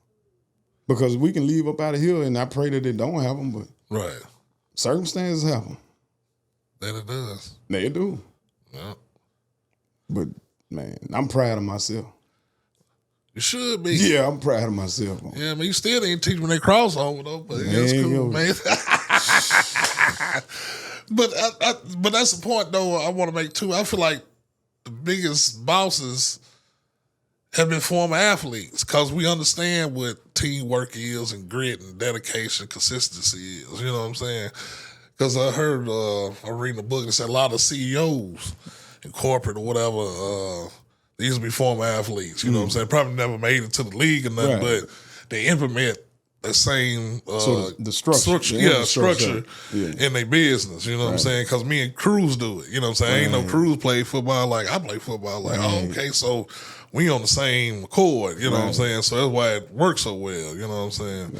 Speaker 3: Because we can leave up out of here, and I pray that it don't happen, but
Speaker 1: right.
Speaker 3: Circumstances happen.
Speaker 1: That it does.
Speaker 3: They do.
Speaker 1: Yeah.
Speaker 3: But, man, I'm proud of myself.
Speaker 1: You should be.
Speaker 3: Yeah, I'm proud of myself.
Speaker 1: Yeah, you still ain't teaching when they crossover, though. But that's cool, man. But that's the point, though, I want to make, too. I feel like the biggest bosses have been former athletes because we understand what teamwork is and grit and dedication, consistency is. You know what I'm saying? Because I heard, I'm reading a book that said a lot of CEOs in corporate or whatever, they used to be former athletes. You know what I'm saying? Probably never made it to the league or nothing, but they implement the same
Speaker 3: the structure.
Speaker 1: Structure in their business. You know what I'm saying? Because me and Cruz do it. You know what I'm saying? Ain't no Cruz play football like I play football. Like, okay, so we on the same accord, you know what I'm saying? So that's why it works so well, you know what I'm saying?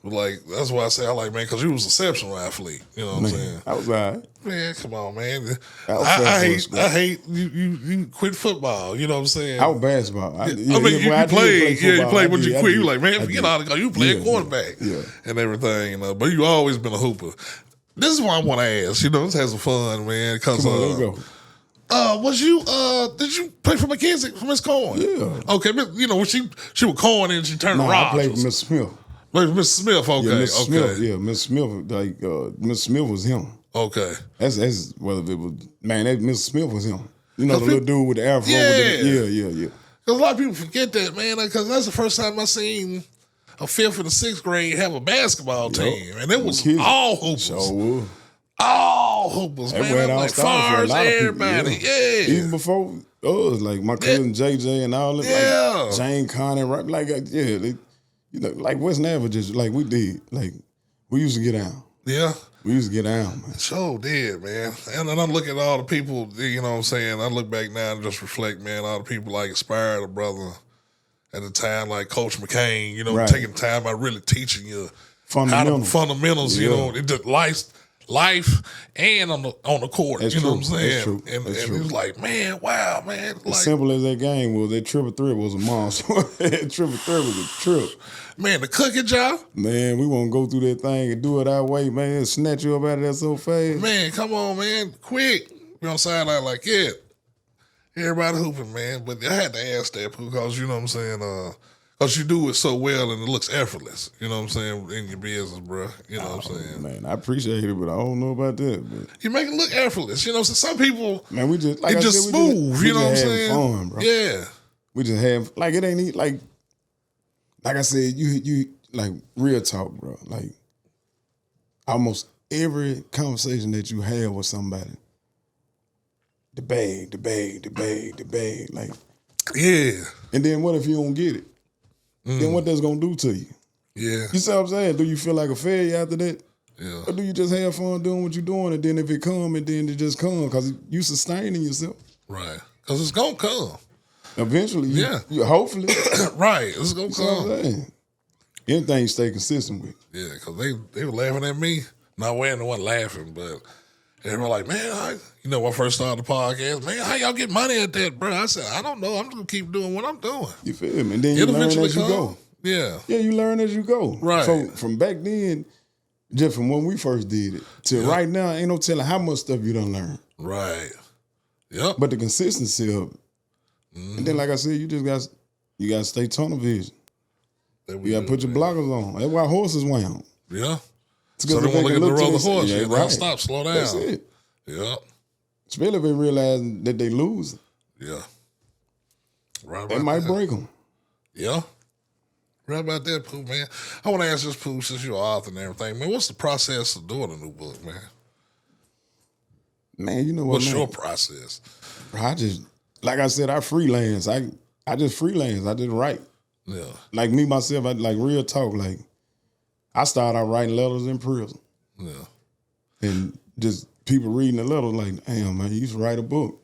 Speaker 1: But like, that's why I say I like, man, because you was an exceptional athlete, you know what I'm saying?
Speaker 3: I was all right.
Speaker 1: Man, come on, man. I hate you quit football, you know what I'm saying?
Speaker 3: I was basketball.
Speaker 1: You played, but you quit. You like, man, forget all the, you play quarterback and everything, you know, but you always been a hooper. This is why I want to ask, you know, let's have some fun, man, because
Speaker 3: let's go.
Speaker 1: Did you play for Mackenzie, for Miss Cohen?
Speaker 3: Yeah.
Speaker 1: Okay, you know, when she was Cohen and she turned to Rogers.
Speaker 3: I played for Miss Smith.
Speaker 1: Played for Miss Smith, okay.
Speaker 3: Yeah, Miss Smith, Miss Smith, Miss Smith was him.
Speaker 1: Okay.
Speaker 3: That's whether it was, man, that Miss Smith was him. You know, the little dude with the afro. Yeah.
Speaker 1: Because a lot of people forget that, man, because that's the first time I seen a 5th and a 6th grade have a basketball team. And it was all hoopers.
Speaker 3: So
Speaker 1: All hoopers,
Speaker 3: That's
Speaker 1: man.
Speaker 3: where it
Speaker 1: I'm
Speaker 3: all
Speaker 1: like
Speaker 3: started for a
Speaker 1: Fars,
Speaker 3: lot of people.
Speaker 1: everybody. Yeah.
Speaker 3: Even before us, like my cousin JJ and all that,
Speaker 1: Yeah.
Speaker 3: like Jane Conner, right? Like, yeah, they, you know, like West Nava just, like we did. Like, we used to get down.
Speaker 1: Yeah.
Speaker 3: We used to get down, man.
Speaker 1: So did, man. And then I look at all the people, you know what I'm saying? I look back now and just reflect, man, all the people like inspired a brother at the time, like Coach McCain, you know,
Speaker 3: Right.
Speaker 1: taking time out really teaching you fundamentals, you
Speaker 3: Yeah.
Speaker 1: know, it just life and on the court,
Speaker 3: That's
Speaker 1: you know
Speaker 3: true.
Speaker 1: what I'm saying?
Speaker 3: That's true.
Speaker 1: And,
Speaker 3: That's
Speaker 1: and
Speaker 3: true.
Speaker 1: it was like, man, wow, man.
Speaker 3: As
Speaker 1: Like,
Speaker 3: simple as that game was, that triple threat was a monster. That triple threat was a trip.
Speaker 1: man, the cookie jar,
Speaker 3: Man, we won't go through that thing and do it our way, man. It'll snatch you up out of there so fast.
Speaker 1: man, come on, man, quick. You on the sideline like, yeah, everybody hooping, man. But I had to ask that, because, you know what I'm saying, because you do it so well and it looks effortless, you know what I'm saying, in your business, bro. You know what I'm saying?
Speaker 3: Man, I appreciate it, but I don't know about that. But
Speaker 1: You make it look effortless, you know. So some people,
Speaker 3: man, we just like
Speaker 1: it
Speaker 3: I
Speaker 1: just
Speaker 3: said,
Speaker 1: smooth,
Speaker 3: we
Speaker 1: you know what I'm
Speaker 3: just
Speaker 1: saying?
Speaker 3: having fun, bro.
Speaker 1: Yeah,
Speaker 3: We just have like it ain't like I said, you like real talk, bro. Like almost every conversation that you have with somebody, the bag, like,
Speaker 1: yeah,
Speaker 3: and then what if you don't get it? Then what that's gonna do to you?
Speaker 1: yeah,
Speaker 3: You see what I'm saying? Do you feel like a failure after that?
Speaker 1: yeah.
Speaker 3: Or do you just have fun doing what you're doing, and then if it come, and then it just come because you sustaining yourself.
Speaker 1: Right, because it's gonna come.
Speaker 3: Eventually, you hopefully.
Speaker 1: Right, it's gonna
Speaker 3: You know what
Speaker 1: come.
Speaker 3: I'm saying? Anything you stay consistent with.
Speaker 1: Yeah, because they were laughing at me. Not wearing the one laughing, but they were like, man, when I first started the podcast, man, how y'all get money at that, bro? I said, I don't know. I'm just gonna keep doing what I'm doing.
Speaker 3: You feel me? And then you
Speaker 1: It'll
Speaker 3: learn
Speaker 1: eventually
Speaker 3: as you
Speaker 1: come.
Speaker 3: go.
Speaker 1: Yeah,
Speaker 3: Yeah, you learn as you go.
Speaker 1: Right.
Speaker 3: So from back then, just from when we first did it to right now, ain't no telling how much stuff you done learn.
Speaker 1: right. Yep.
Speaker 3: But the consistency of it. And then, like I said, you got to stay tunnel vision. You got to put your blockers on. That's why horses wound.
Speaker 1: Yeah.
Speaker 3: It's
Speaker 1: So they won't look at the road of the horse.
Speaker 3: Yeah,
Speaker 1: Yeah,
Speaker 3: right.
Speaker 1: Stop, slow down.
Speaker 3: That's it.
Speaker 1: Yeah,
Speaker 3: Especially if they realize that they lose.
Speaker 1: yeah. Right
Speaker 3: That
Speaker 1: about
Speaker 3: might
Speaker 1: that.
Speaker 3: break them.
Speaker 1: Yeah. Right about that, Pooh, man. I want to ask this, Pooh, since you're an author and everything, man, what's the process of doing a new book, man?
Speaker 3: Man, you know what,
Speaker 1: What's
Speaker 3: man?
Speaker 1: your process?
Speaker 3: Bro, I just, like I said, I freelance. I just freelance. I just write.
Speaker 1: Yeah.
Speaker 3: Like me, myself, I like real talk. Like I started out writing letters in prison.
Speaker 1: Yeah.
Speaker 3: And just people reading the letters like, damn, man, you used to write a book.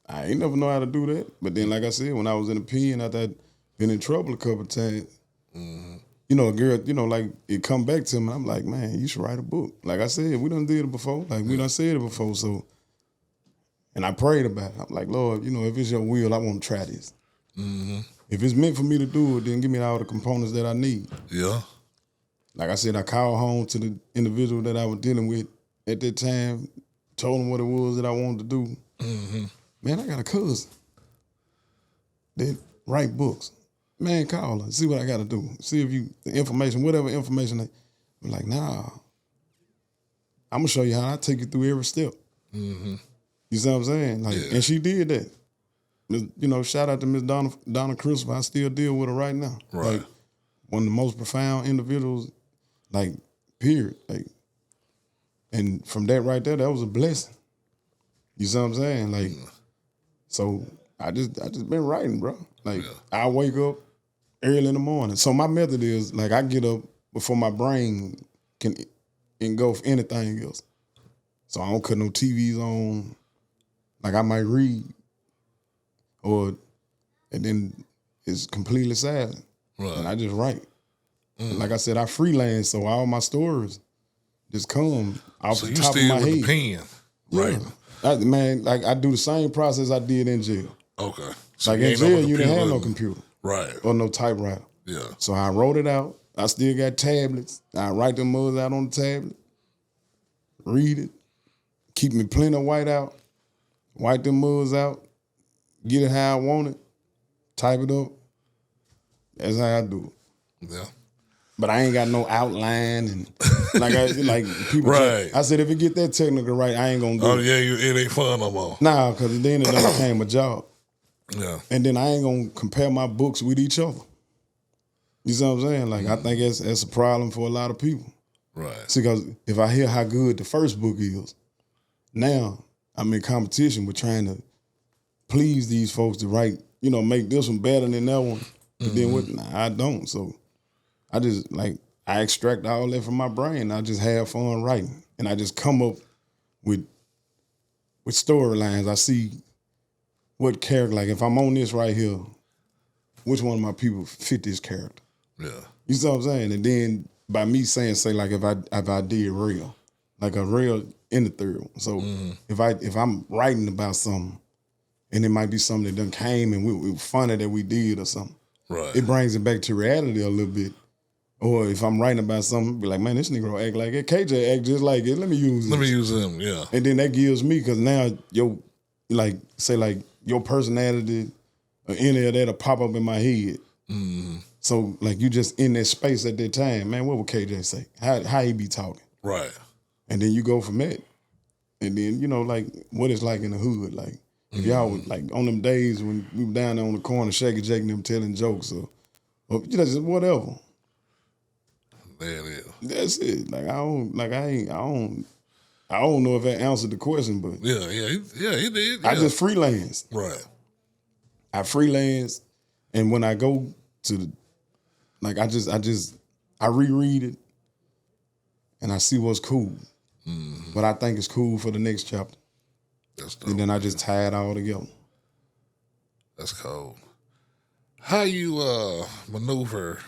Speaker 3: I ain't never know how to do that. But then, like I said, when I was in the pen, after I'd been in trouble a couple of times, you know, a girl, you know, like it come back to me. I'm like, man, you should write a book. Like I said, we done did it before. Like we done said it before. So, and I prayed about it. I'm like, Lord, you know, if it's your will, I want to try this. If it's meant for me to do it, then give me all the components that I need.
Speaker 1: Yeah.
Speaker 3: Like I said, I called home to the individual that I was dealing with at that time, told him what it was that I wanted to do. Man, I got a cousin that write books. Man, call her, see what I got to do. See if the information, whatever information, I'm like, nah, I'm going to show you how I take you through every step. You see what I'm saying? Like, and she did that. You know, shout out to Miss Donna Christopher. I still deal with her right now.
Speaker 1: Right.
Speaker 3: Like, one of the most profound individuals, like, period. Like, and from that right there, that was a blessing. You see what I'm saying? Like, so I just been writing, bro. Like, I wake up early in the morning. So my method is, like, I get up before my brain can engulf anything else. So I don't cut no TVs on. Like, I might read, and then it's completely silent.
Speaker 1: Right.
Speaker 3: And I just write. And like I said, I freelance, so all my stories just come off
Speaker 1: So
Speaker 3: the
Speaker 1: you
Speaker 3: top of
Speaker 1: still
Speaker 3: my
Speaker 1: with
Speaker 3: head.
Speaker 1: the pen, right?
Speaker 3: Yeah. Man, like I do the same process I did in jail.
Speaker 1: Okay. So
Speaker 3: Like
Speaker 1: you
Speaker 3: in
Speaker 1: ain't on
Speaker 3: jail,
Speaker 1: the
Speaker 3: you didn't have no
Speaker 1: computer.
Speaker 3: computer
Speaker 1: Right.
Speaker 3: or no typewriter.
Speaker 1: Yeah.
Speaker 3: So I wrote it out. I still got tablets. I write them words out on the tablet, read it, keep me plenty of white out, white them words out, get it how I want it, type it up. That's how I do it.
Speaker 1: Yeah.
Speaker 3: But I ain't got no outline and like people.
Speaker 1: Right.
Speaker 3: I said if it get that technical right, I ain't gonna do
Speaker 1: Oh
Speaker 3: it.
Speaker 1: yeah, it ain't fun no more.
Speaker 3: Nah, because then it done became a job.
Speaker 1: Yeah.
Speaker 3: And then I ain't gonna compare my books with each other. You see what I'm saying? Like I think that's a problem for a lot of people.
Speaker 1: Right.
Speaker 3: See, because if I hear how good the first book is, now I'm in competition with trying to please these folks to write, make this one better than that one. But then what? Nah, I don't. So I just I extract all that from my brain. I just have fun writing, and I just come up with storylines. I see what character. Like if I'm on this right here, which one of my people fit this character?
Speaker 1: Yeah.
Speaker 3: You see what I'm saying? And then by me saying, like if I did real, like a real in the third one. So if I'm writing about something, and it might be something that done came and we were funny that we did or something.
Speaker 1: Right.
Speaker 3: It brings it back to reality a little bit. Or if I'm writing about something, be like, man, this nigga act like it. KJ act just like it. Let me use this.
Speaker 1: Let me use him, yeah.
Speaker 3: And then that gives me, because now your personality or any of that'll pop up in my head.
Speaker 1: Mm-hmm.
Speaker 3: So like you just in that space at that time, man, what would KJ say? How he be talking?
Speaker 1: Right.
Speaker 3: And then you go from that. And then, like what it's like in the hood. Like if y'all was like on them days when we were down there on the corner, Shaky Jake and them telling jokes or just whatever.
Speaker 1: There it is.
Speaker 3: That's it. Like I don't know if that answered the question, but
Speaker 1: Yeah, he did.
Speaker 3: I
Speaker 1: Yeah.
Speaker 3: just freelance.
Speaker 1: Right.
Speaker 3: I freelance, and when I go to the, I reread it, and I see what's cool.
Speaker 1: Mm-hmm.
Speaker 3: What I think is cool for the next chapter,
Speaker 1: That's dope.
Speaker 3: and then I just tie it all together.
Speaker 1: That's cold. How you maneuver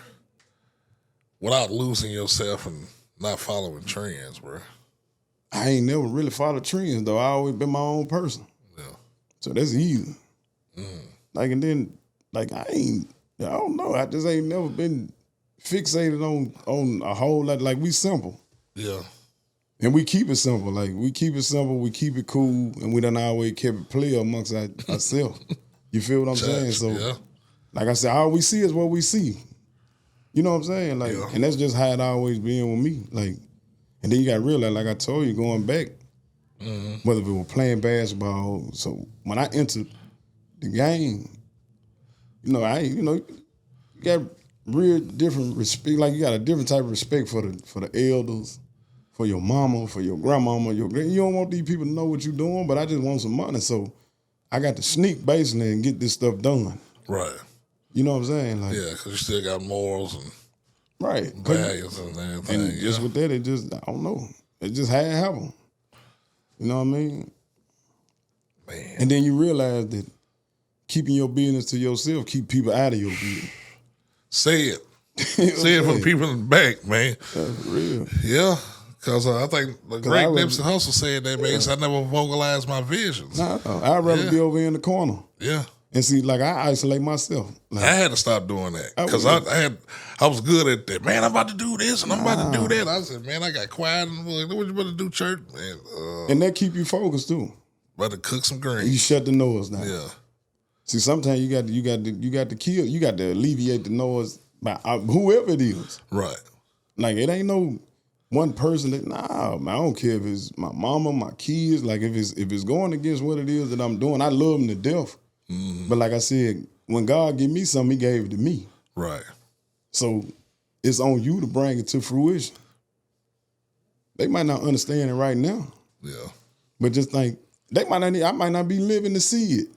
Speaker 1: without losing yourself and not following trends, bro?
Speaker 3: I ain't never really followed trends though. I always been my own person,
Speaker 1: Yeah.
Speaker 3: so that's easy. And then I don't know. I just ain't never been fixated on a whole lot. Like we simple.
Speaker 1: Yeah.
Speaker 3: And we keep it simple. Like we keep it simple, we keep it cool, and we done always kept it clear amongst ourselves. You feel what I'm saying? So
Speaker 1: yeah.
Speaker 3: like I said, all we see is what we see. You know what I'm saying? Like,
Speaker 1: Yeah.
Speaker 3: and that's just how it always been with me. Like, and then you got to realize, like I told you, going back, whether we were playing basketball. So when I entered the game, you got real different respect. Like you got a different type of respect for the elders, for your mama, for your grandmama, you don't want these people to know what you're doing, but I just want some money. So I got to sneak basically and get this stuff done.
Speaker 1: Right.
Speaker 3: You know what I'm saying? Like,
Speaker 1: Yeah, because you still got morals and
Speaker 3: right.
Speaker 1: values and everything.
Speaker 3: And just with that, it just, I don't know. It just had to happen. You know what I mean?
Speaker 1: Man.
Speaker 3: And then you realize that keeping your business to yourself keep people out of your business.
Speaker 1: Say it.
Speaker 3: You know what
Speaker 1: Say it
Speaker 3: I'm
Speaker 1: for the
Speaker 3: saying?
Speaker 1: people in the back, man.
Speaker 3: That's real.
Speaker 1: Yeah. Because I think the great
Speaker 3: I rather-
Speaker 1: Nipsey Hussle said that, man. He said, I never vocalized my visions.
Speaker 3: Nah, I'd rather be over in the corner.
Speaker 1: Yeah.
Speaker 3: And see, like, I isolate myself. Like,
Speaker 1: I had to stop doing that because
Speaker 3: would.
Speaker 1: I was good at that. Man, I'm about to do this and I'm about to do that. I said, man, I got quiet and like, what you about to do, church? Man,
Speaker 3: and that keep you focused, too.
Speaker 1: about to cook some
Speaker 3: You
Speaker 1: greens.
Speaker 3: shut the noise down.
Speaker 1: Yeah.
Speaker 3: See, sometimes you got to kill, you got to alleviate the noise by whoever it is.
Speaker 1: Right.
Speaker 3: Like, it ain't no one person that, nah, man, I don't care if it's my mama, my kids. Like, if it's going against what it is that I'm doing, I love them to death. But like I said, when God gave me something, he gave it to me.
Speaker 1: Right.
Speaker 3: So it's on you to bring it to fruition. They might not understand it right now,
Speaker 1: Yeah.
Speaker 3: but just think, I might not be living to see it.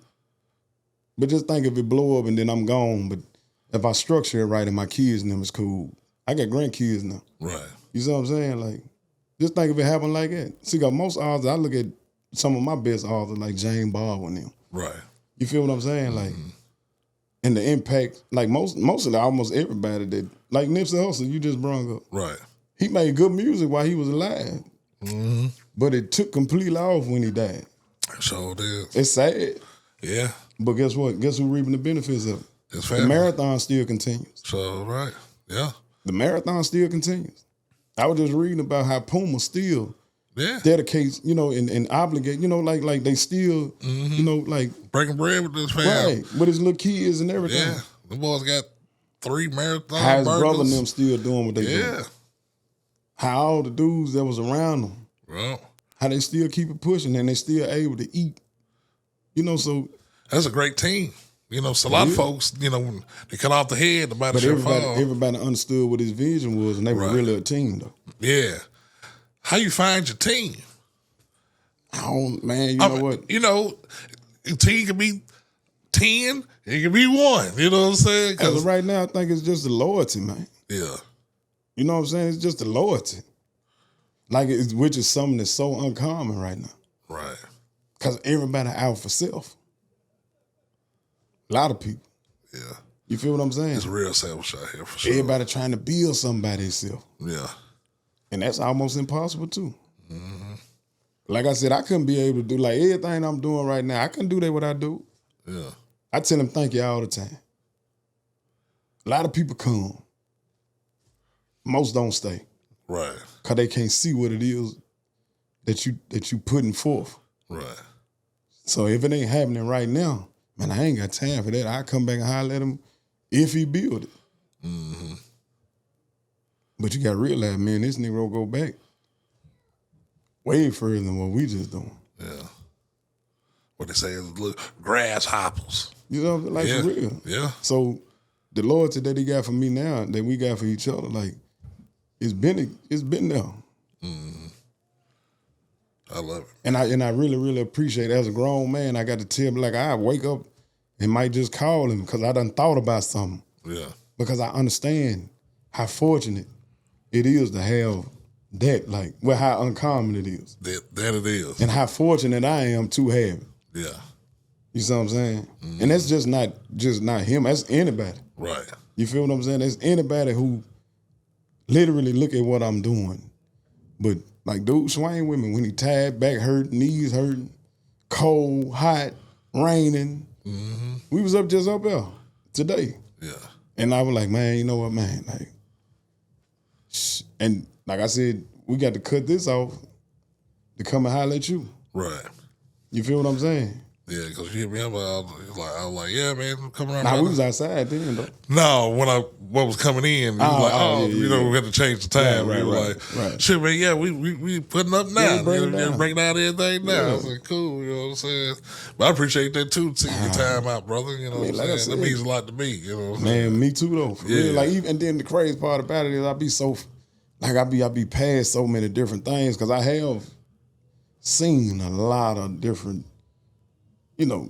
Speaker 3: But just think if it blow up and then I'm gone. But if I structure it right and my kids and them is cool, I got grandkids now.
Speaker 1: Right.
Speaker 3: You see what I'm saying? Like, just think if it happened like that. See, got most authors, I look at some of my best authors like James Baldwin and them.
Speaker 1: Right.
Speaker 3: You feel what I'm saying? Like, and the impact, like almost everybody that, like Nipsey Hussle, you just brought up.
Speaker 1: Right.
Speaker 3: He made good music while he was alive. But it took completely off when he died.
Speaker 1: Sure did.
Speaker 3: It's sad.
Speaker 1: Yeah.
Speaker 3: But guess what? Guess who reaping the benefits of it?
Speaker 1: It's
Speaker 3: The
Speaker 1: family.
Speaker 3: marathon still continues.
Speaker 1: So, right. Yeah.
Speaker 3: The marathon still continues. I was just reading about how Puma still
Speaker 1: Yeah.
Speaker 3: dedicates, and obligate, like they still, like,
Speaker 1: Breaking bread with this family.
Speaker 3: right, with his little kids and everything.
Speaker 1: Yeah. The boys got 3 marathon
Speaker 3: How his
Speaker 1: burgers.
Speaker 3: brother and them still doing what they
Speaker 1: Yeah.
Speaker 3: doing. How all the dudes that was around them,
Speaker 1: Well,
Speaker 3: how they still keep it pushing and they still able to eat. So
Speaker 1: that's a great team. You know, so a lot of folks, you know, they cut off the head, the body
Speaker 3: But
Speaker 1: shall fall.
Speaker 3: everybody understood what his vision was, and they were really a team, though.
Speaker 1: Yeah. How you find your team?
Speaker 3: Man, you know what?
Speaker 1: You know, a team can be 10, it can be 1. You know what I'm saying?
Speaker 3: As of right now, I think it's just the loyalty, man.
Speaker 1: Yeah.
Speaker 3: You know what I'm saying? It's just the loyalty. Which is something that's so uncommon right now.
Speaker 1: Right.
Speaker 3: Because everybody out for self. A lot of people.
Speaker 1: Yeah.
Speaker 3: You feel what I'm saying?
Speaker 1: It's real selfish out here for sure.
Speaker 3: Everybody trying to build somebody's self.
Speaker 1: Yeah.
Speaker 3: And that's almost impossible too. Mm-hmm. Like I said, I couldn't be able to do like everything I'm doing right now. I couldn't do that without dude.
Speaker 1: Yeah.
Speaker 3: I tell him thank you all the time. A lot of people come. Most don't stay.
Speaker 1: Right.
Speaker 3: Cause they can't see what it is that you putting forth.
Speaker 1: Right.
Speaker 3: So if it ain't happening right now, man, I ain't got time for that. I come back and holler at him if he build it.
Speaker 1: Mm-hmm.
Speaker 3: But you gotta realize, man, this nigga will go back way further than what we just doing.
Speaker 1: Yeah. What they say is little grasshoppers.
Speaker 3: You know, like
Speaker 1: yeah.
Speaker 3: for real.
Speaker 1: Yeah.
Speaker 3: So the loyalty that he got for me now, that we got for each other, like it's been there.
Speaker 1: Mm-hmm. I love it.
Speaker 3: And I really, really appreciate it. As a grown man, I got to tell him, like, I wake up and might just call him because I done thought about something.
Speaker 1: Yeah.
Speaker 3: Because I understand how fortunate it is to have that, like, well, how uncommon it is.
Speaker 1: That it is.
Speaker 3: And how fortunate I am to have it.
Speaker 1: Yeah.
Speaker 3: You see what I'm saying? Mm-hmm. And that's just not him. That's anybody.
Speaker 1: Right.
Speaker 3: You feel what I'm saying? That's anybody who literally look at what I'm doing. But like dude swing with me when he tired, back hurting, knees hurting, cold, hot, raining. Mm-hmm. We was just up there today.
Speaker 1: Yeah.
Speaker 3: And I was like, man, you know what, man? Like, and like I said, we got to cut this off to come and holler at you.
Speaker 1: Right.
Speaker 3: You feel what I'm saying?
Speaker 1: Yeah, because you hit me up, I was like, yeah, man, I'm coming around.
Speaker 3: Nah, we was outside then, though.
Speaker 1: No, what was coming in, you know, we had to change the time. Right. Shit, man, yeah, we putting up now. Breaking out everything now. Yeah. I was like, cool, you know what I'm saying? But I appreciate that too, taking your time out, brother. You know what I'm saying? That means a lot to me, you know what I'm saying?
Speaker 3: Man, me too, though. For real. Like, even, and then the crazy part about it is I be past so many different things because I have seen a lot of different, you know,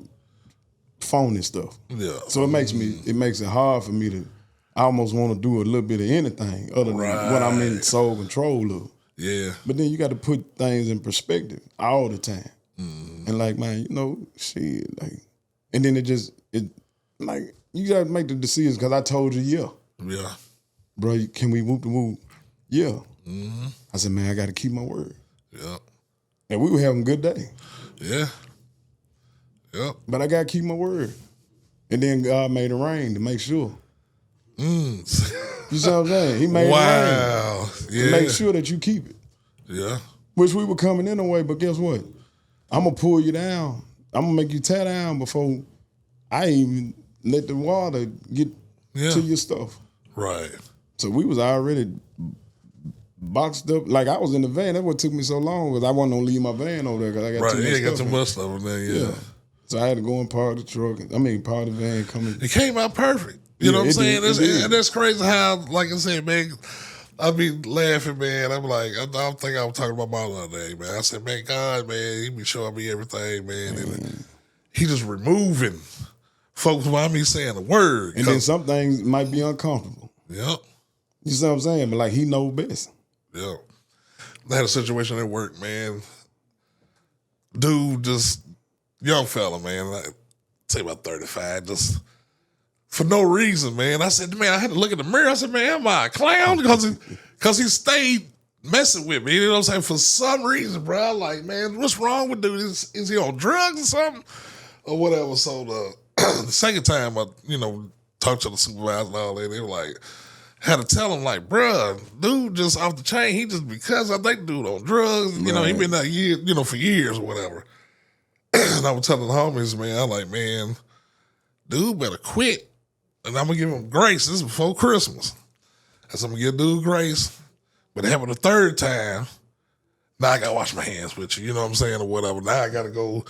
Speaker 3: phony stuff. Yeah. So it makes it hard for me to I almost want to do a little bit of anything other than what I'm in sole control of. Yeah. But then you got to put things in perspective all the time. Mm-hmm. And like, man, you know, shit, like, and then it like, you got to make the decisions because I told you, yeah. Bro, can we whoop the whoop? Yeah. Mm-hmm. I said, man, I got to keep my word. Yeah. And we were having a good day. Yeah. Yep. But I gotta keep my word. And then God made it rain to make sure. You see what I'm saying? He made it rain to make sure that you keep it. Yeah. Which we were coming in a way, but guess what? I'm gonna pull you down. I'm gonna make you tear down before I even let the water get to your stuff. Right. So we was already boxed up. Like I was in the van. That's what took me so long because I wasn't gonna leave my van over there because I got too much stuff. Got too much stuff in there. Yeah. So I had to go and park the truck. Park the van. It came out perfect. You know what I'm saying? That's crazy how, like I said, man, I be laughing, man. I'm like, I think I was talking about my other day, man. I said, man, God, man, he be showing me everything, man. And he just removing folks while me saying the word. And then some things might be uncomfortable. Yep. You see what I'm saying? But like, he knows best. Yep. I had a situation at work, man. Dude, just young fella, man. I'd say about 35, just for no reason, man. I said, man, I had to look in the mirror. I said, man, am I a clown? Because he stayed messing with me. You know what I'm saying? For some reason, bro. I'm like, man, what's wrong with dude? Is he on drugs or something? Or whatever. So the second time I, talked to the supervisor and all that, they were like, had to tell him, like, bruh, dude just off the chain. He just, because I think dude on drugs, he been that year, for years or whatever. And I was telling the homies, man, I'm like, man, dude better quit. And I'm going to give him grace. This is before Christmas. I said, I'm going to give dude grace. But it happened the third time. Now I got to wash my hands with you. You know what I'm saying? Or whatever. Now I got to go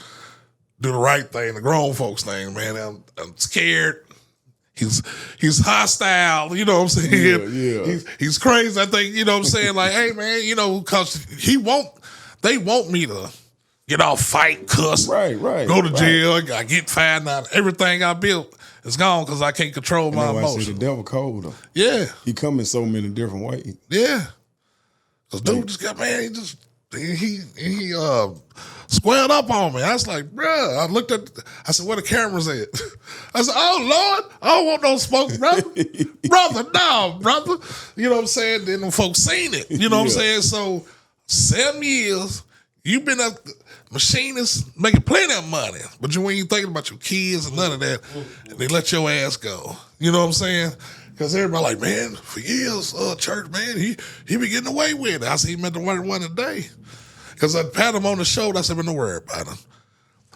Speaker 1: do the right thing, the grown folks thing, man. I'm scared. He's hostile, you know what I'm saying?
Speaker 3: Yeah.
Speaker 1: He's crazy. I think, you know what I'm saying? Like, hey man, you know, cause they want me to get off, fight, cuss,
Speaker 3: Right.
Speaker 1: go to jail, I get fined out. Everything I built is gone because I can't control my emotions.
Speaker 3: The devil cold though.
Speaker 1: Yeah.
Speaker 3: He come in so many different ways.
Speaker 1: Yeah. Cause dude just got, man, he squared up on me. I was like, bruh, I said, where the cameras at? I said, oh Lord, I don't want no smoke, brother. brother. You know what I'm saying? Then them folks seen it. You know what I'm saying? So 7 years, you've been a machinist making plenty of money, but you ain't thinking about your kids and none of that. And they let your ass go. You know what I'm saying? Because everybody like, man, for years, church, man, he been getting away with it. I said, he meant to work one a day. Because I pat him on the shoulder. I said, don't worry about him.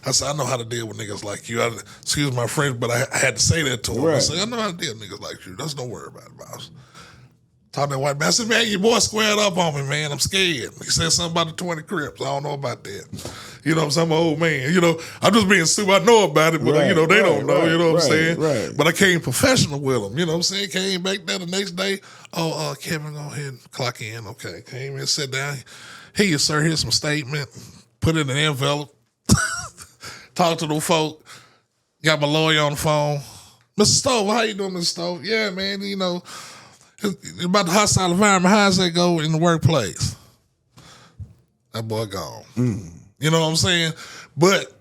Speaker 1: I said, I know how to deal with niggas like you. Excuse my French, but I had to say that to him.
Speaker 3: Right.
Speaker 1: I said, I know how to deal with niggas like you. Just don't worry about it, boss. Talk to that white man. I said, man, your boy squared up on me, man. I'm scared. He said something about the 20 Crips. I don't know about that. You know, I'm an old man. You know, I'm just being stupid. I know about it, but, you know, they don't know. You know what I'm saying?
Speaker 3: Right.
Speaker 1: But I came professional with them. You know what I'm saying? Came back there the next day. Oh, Kevin, go ahead and clock in. Okay. Came in, sat down. Here, sir, here's some statement. Put it in an envelope. Talk to those folk. Got my lawyer on the phone. Mr. Stove, how you doing, Mr. Stove? Yeah, man, you know, about the hostile environment, how does that go in the workplace? That boy gone. You know what I'm saying? But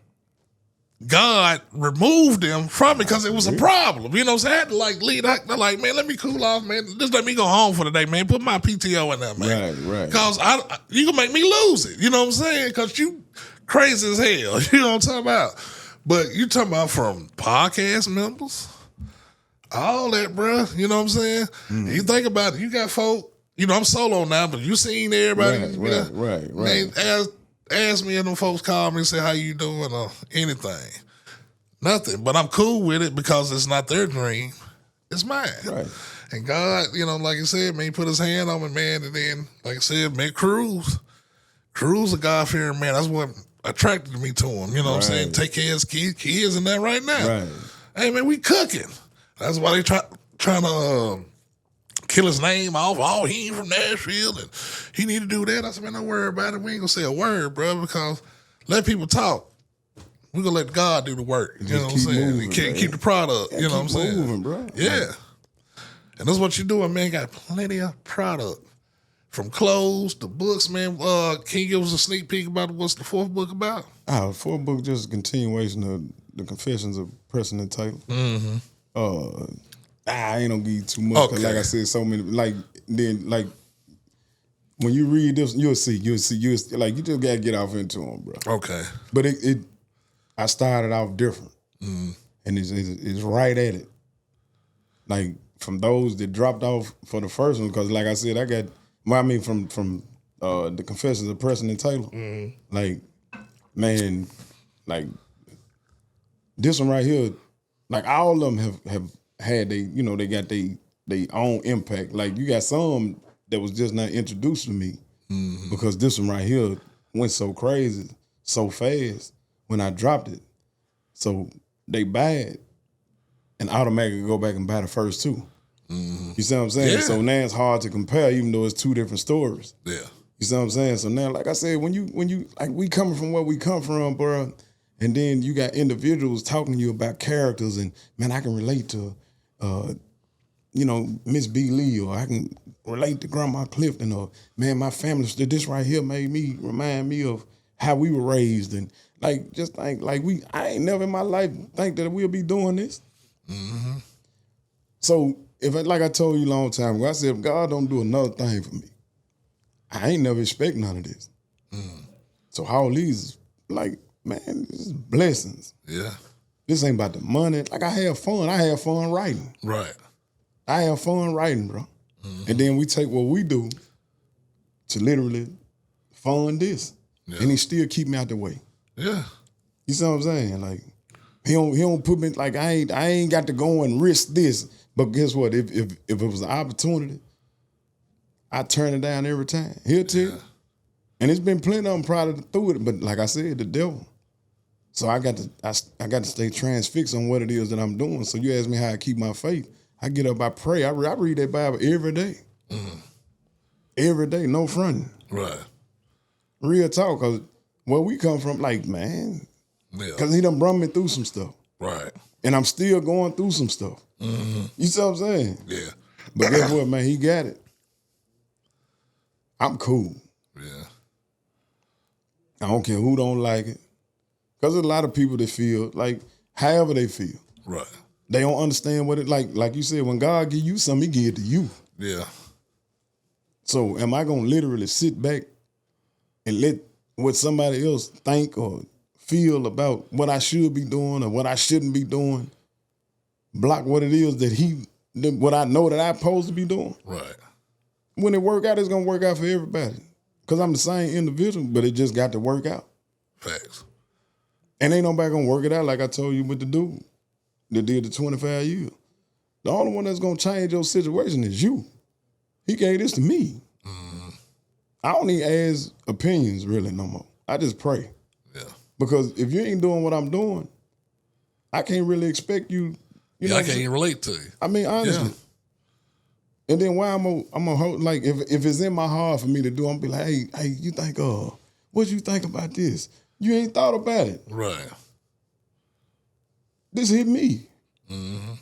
Speaker 1: God removed them from it because it was a problem. You know what I'm saying? I had to like lead. They're like, man, let me cool off, man. Just let me go home for the day, man. Put my PTO in there, man.
Speaker 3: Right.
Speaker 1: Because you can make me lose it. You know what I'm saying? Because you crazy as hell. You know what I'm talking about? But you talking about from podcast members, all that, bro. You know what I'm saying? You think about it. You got folk, you know, I'm solo now, but you seen everybody.
Speaker 3: Right.
Speaker 1: Man, ask me and them folks call me and say, how you doing or anything. Nothing. But I'm cool with it because it's not their dream. It's mine.
Speaker 3: Right.
Speaker 1: And God, you know, like I said, man, he put his hand on me, man. And then, like I said, man, Cruz a God-fearing man. That's what attracted me to him. You know what I'm saying? Take care of his kids and that right now.
Speaker 3: Right.
Speaker 1: Hey, man, we cooking. That's why they trying to kill his name off. Oh, he ain't from Nashville and he need to do that. I said, man, don't worry about it. We ain't gonna say a word, bro, because let people talk. We're gonna let God do the work. You know what I'm saying?
Speaker 3: Moving,
Speaker 1: keep the product. You know what I'm saying?
Speaker 3: Moving, bro.
Speaker 1: Yeah. And that's what you're doing, man. Got plenty of product. From clothes to books, man. Can you give us a sneak peek about what's the fourth book about?
Speaker 3: The fourth book just a continuation of the Confessions of President Taylor. I ain't gonna give you too much because, like I said, so many. Like when you read this, you'll see. Like you just gotta get off into them, bro.
Speaker 1: Okay.
Speaker 3: But I started off different, and it's right at it. Like from those that dropped off for the first one, because like I said, from the Confessions of President Taylor. Like, man, like this one right here, like all of them have had they got they own impact. Like you got some that was just not introduced to me because this one right here went so crazy, so fast when I dropped it. So they buy it and automatically go back and buy the first two. You see what I'm saying?
Speaker 1: Yeah.
Speaker 3: So now it's hard to compare, even though it's two different stories.
Speaker 1: Yeah.
Speaker 3: You see what I'm saying? So now, like I said, when you like we coming from where we come from, bro, and then you got individuals talking to you about characters, and man, I can relate to, Miss B. Lee, or I can relate to Grandma Clifton, or man, my family, this right here remind me of how we were raised, and like just think like I ain't never in my life think that we'll be doing this. So like I told you a long time ago, I said if God don't do another thing for me, I ain't never expect none of this. So all these, like, man, this is blessings.
Speaker 1: Yeah.
Speaker 3: This ain't about the money. Like, I have fun. I have fun writing.
Speaker 1: Right.
Speaker 3: I have fun writing, bro. And then we take what we do to literally fund this.
Speaker 1: Yeah.
Speaker 3: And he still keep me out the way.
Speaker 1: Yeah.
Speaker 3: You see what I'm saying? Like, he don't put me, like, I ain't got to go and risk this. But guess what? If it was an opportunity, I turn it down every time. He'll tell you. And it's been plenty of them probably through it. But like I said, the devil So I got to stay transfixed on what it is that I'm doing. So you ask me how I keep my faith. I get up, I pray. I read that Bible every day. Mm-hmm. Every day, no fronting.
Speaker 1: Right.
Speaker 3: Real talk, because where we come from, like, man, because he done brought me through some stuff.
Speaker 1: Right.
Speaker 3: And I'm still going through some stuff. Mm-hmm. You see what I'm saying?
Speaker 1: Yeah.
Speaker 3: But guess what, man? He got it. I'm cool.
Speaker 1: Yeah.
Speaker 3: I don't care who don't like it. Because there's a lot of people that feel like however they feel.
Speaker 1: Right.
Speaker 3: They don't understand what it like you said, when God give you something, he give it to you.
Speaker 1: Yeah.
Speaker 3: So am I gonna literally sit back and let what somebody else think or feel about what I should be doing or what I shouldn't be doing block what it is that what I know that I'm supposed to be doing?
Speaker 1: Right.
Speaker 3: When it work out, it's gonna work out for everybody. Because I'm the same individual, but it just got to work out.
Speaker 1: Facts.
Speaker 3: And ain't nobody gonna work it out like I told you with the dude that did the 25 years. The only one that's gonna change your situation is you. He gave this to me. Mm-hmm. I don't need ask opinions really no more. I just pray.
Speaker 1: Yeah.
Speaker 3: Because if you ain't doing what I'm doing, I can't really expect you. You know,
Speaker 1: I can't even relate to you.
Speaker 3: I mean, honestly. Yeah. And then why I'm a like if it's in my heart for me to do, I'm be like, hey, you think what you think about this? You ain't thought about it.
Speaker 1: Right.
Speaker 3: This hit me.
Speaker 1: Mm-hmm.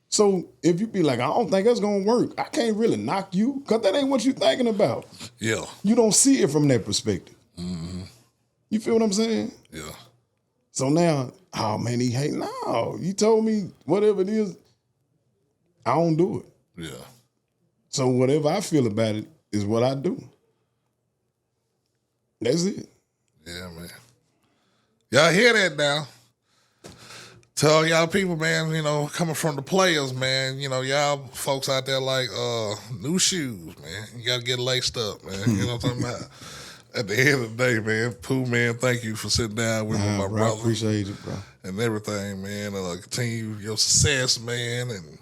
Speaker 3: So if you be like, I don't think that's gonna work, I can't really knock you because that ain't what you thinking about.
Speaker 1: Yeah.
Speaker 3: You don't see it from that perspective.
Speaker 1: Mm-hmm.
Speaker 3: You feel what I'm saying?
Speaker 1: Yeah.
Speaker 3: So now, oh man, he hate. No, you told me whatever it is, I don't do it.
Speaker 1: Yeah.
Speaker 3: So whatever I feel about it is what I do. That's it.
Speaker 1: Yeah, man. Y'all hear that now? Tell y'all people, man, you know, coming from the players, man, you know, y'all folks out there like new shoes, man. You got to get laced up, man. You know what I'm talking about? At the end of the day, man, Pooh, man, thank you for sitting down with me, my brother.
Speaker 3: I appreciate it, bro.
Speaker 1: And everything, man. Continue your success, man, and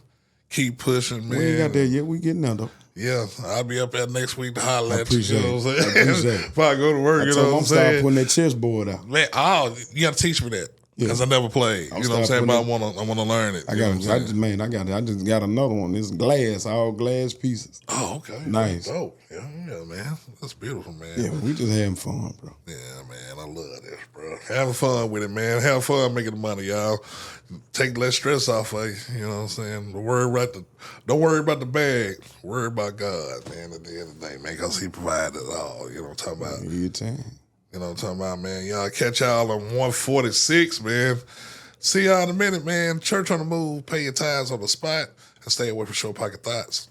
Speaker 1: keep pushing, man.
Speaker 3: We ain't got there yet. We getting there, though.
Speaker 1: Yeah, I'll be up there next week to holler at you.
Speaker 3: You know
Speaker 1: what I'm saying? I appreciate it. If I go to work, you know what I'm saying?
Speaker 3: I'm start putting that chessboard out.
Speaker 1: Man, you got to teach me that. Because I never played. You know what I'm saying? But I want to learn it.
Speaker 3: I just got another one. It's glass, all glass pieces.
Speaker 1: Oh, okay.
Speaker 3: Nice.
Speaker 1: Dope. Yeah, man. That's beautiful, man.
Speaker 3: Yeah, we just having fun, bro.
Speaker 1: Yeah, man. I love this, bro. Having fun with it, man. Have fun making the money, y'all. Take less stress off of you. You know what I'm saying? Don't worry about the bag. Worry about God, man, at the end of the day, man, because he provided it all. You know what I'm talking about? You know what I'm talking about, man? Y'all catch y'all on 146, man. See y'all in a minute, man. Church on the move. Pay your tithes on the spot and stay away from short pocket thoughts.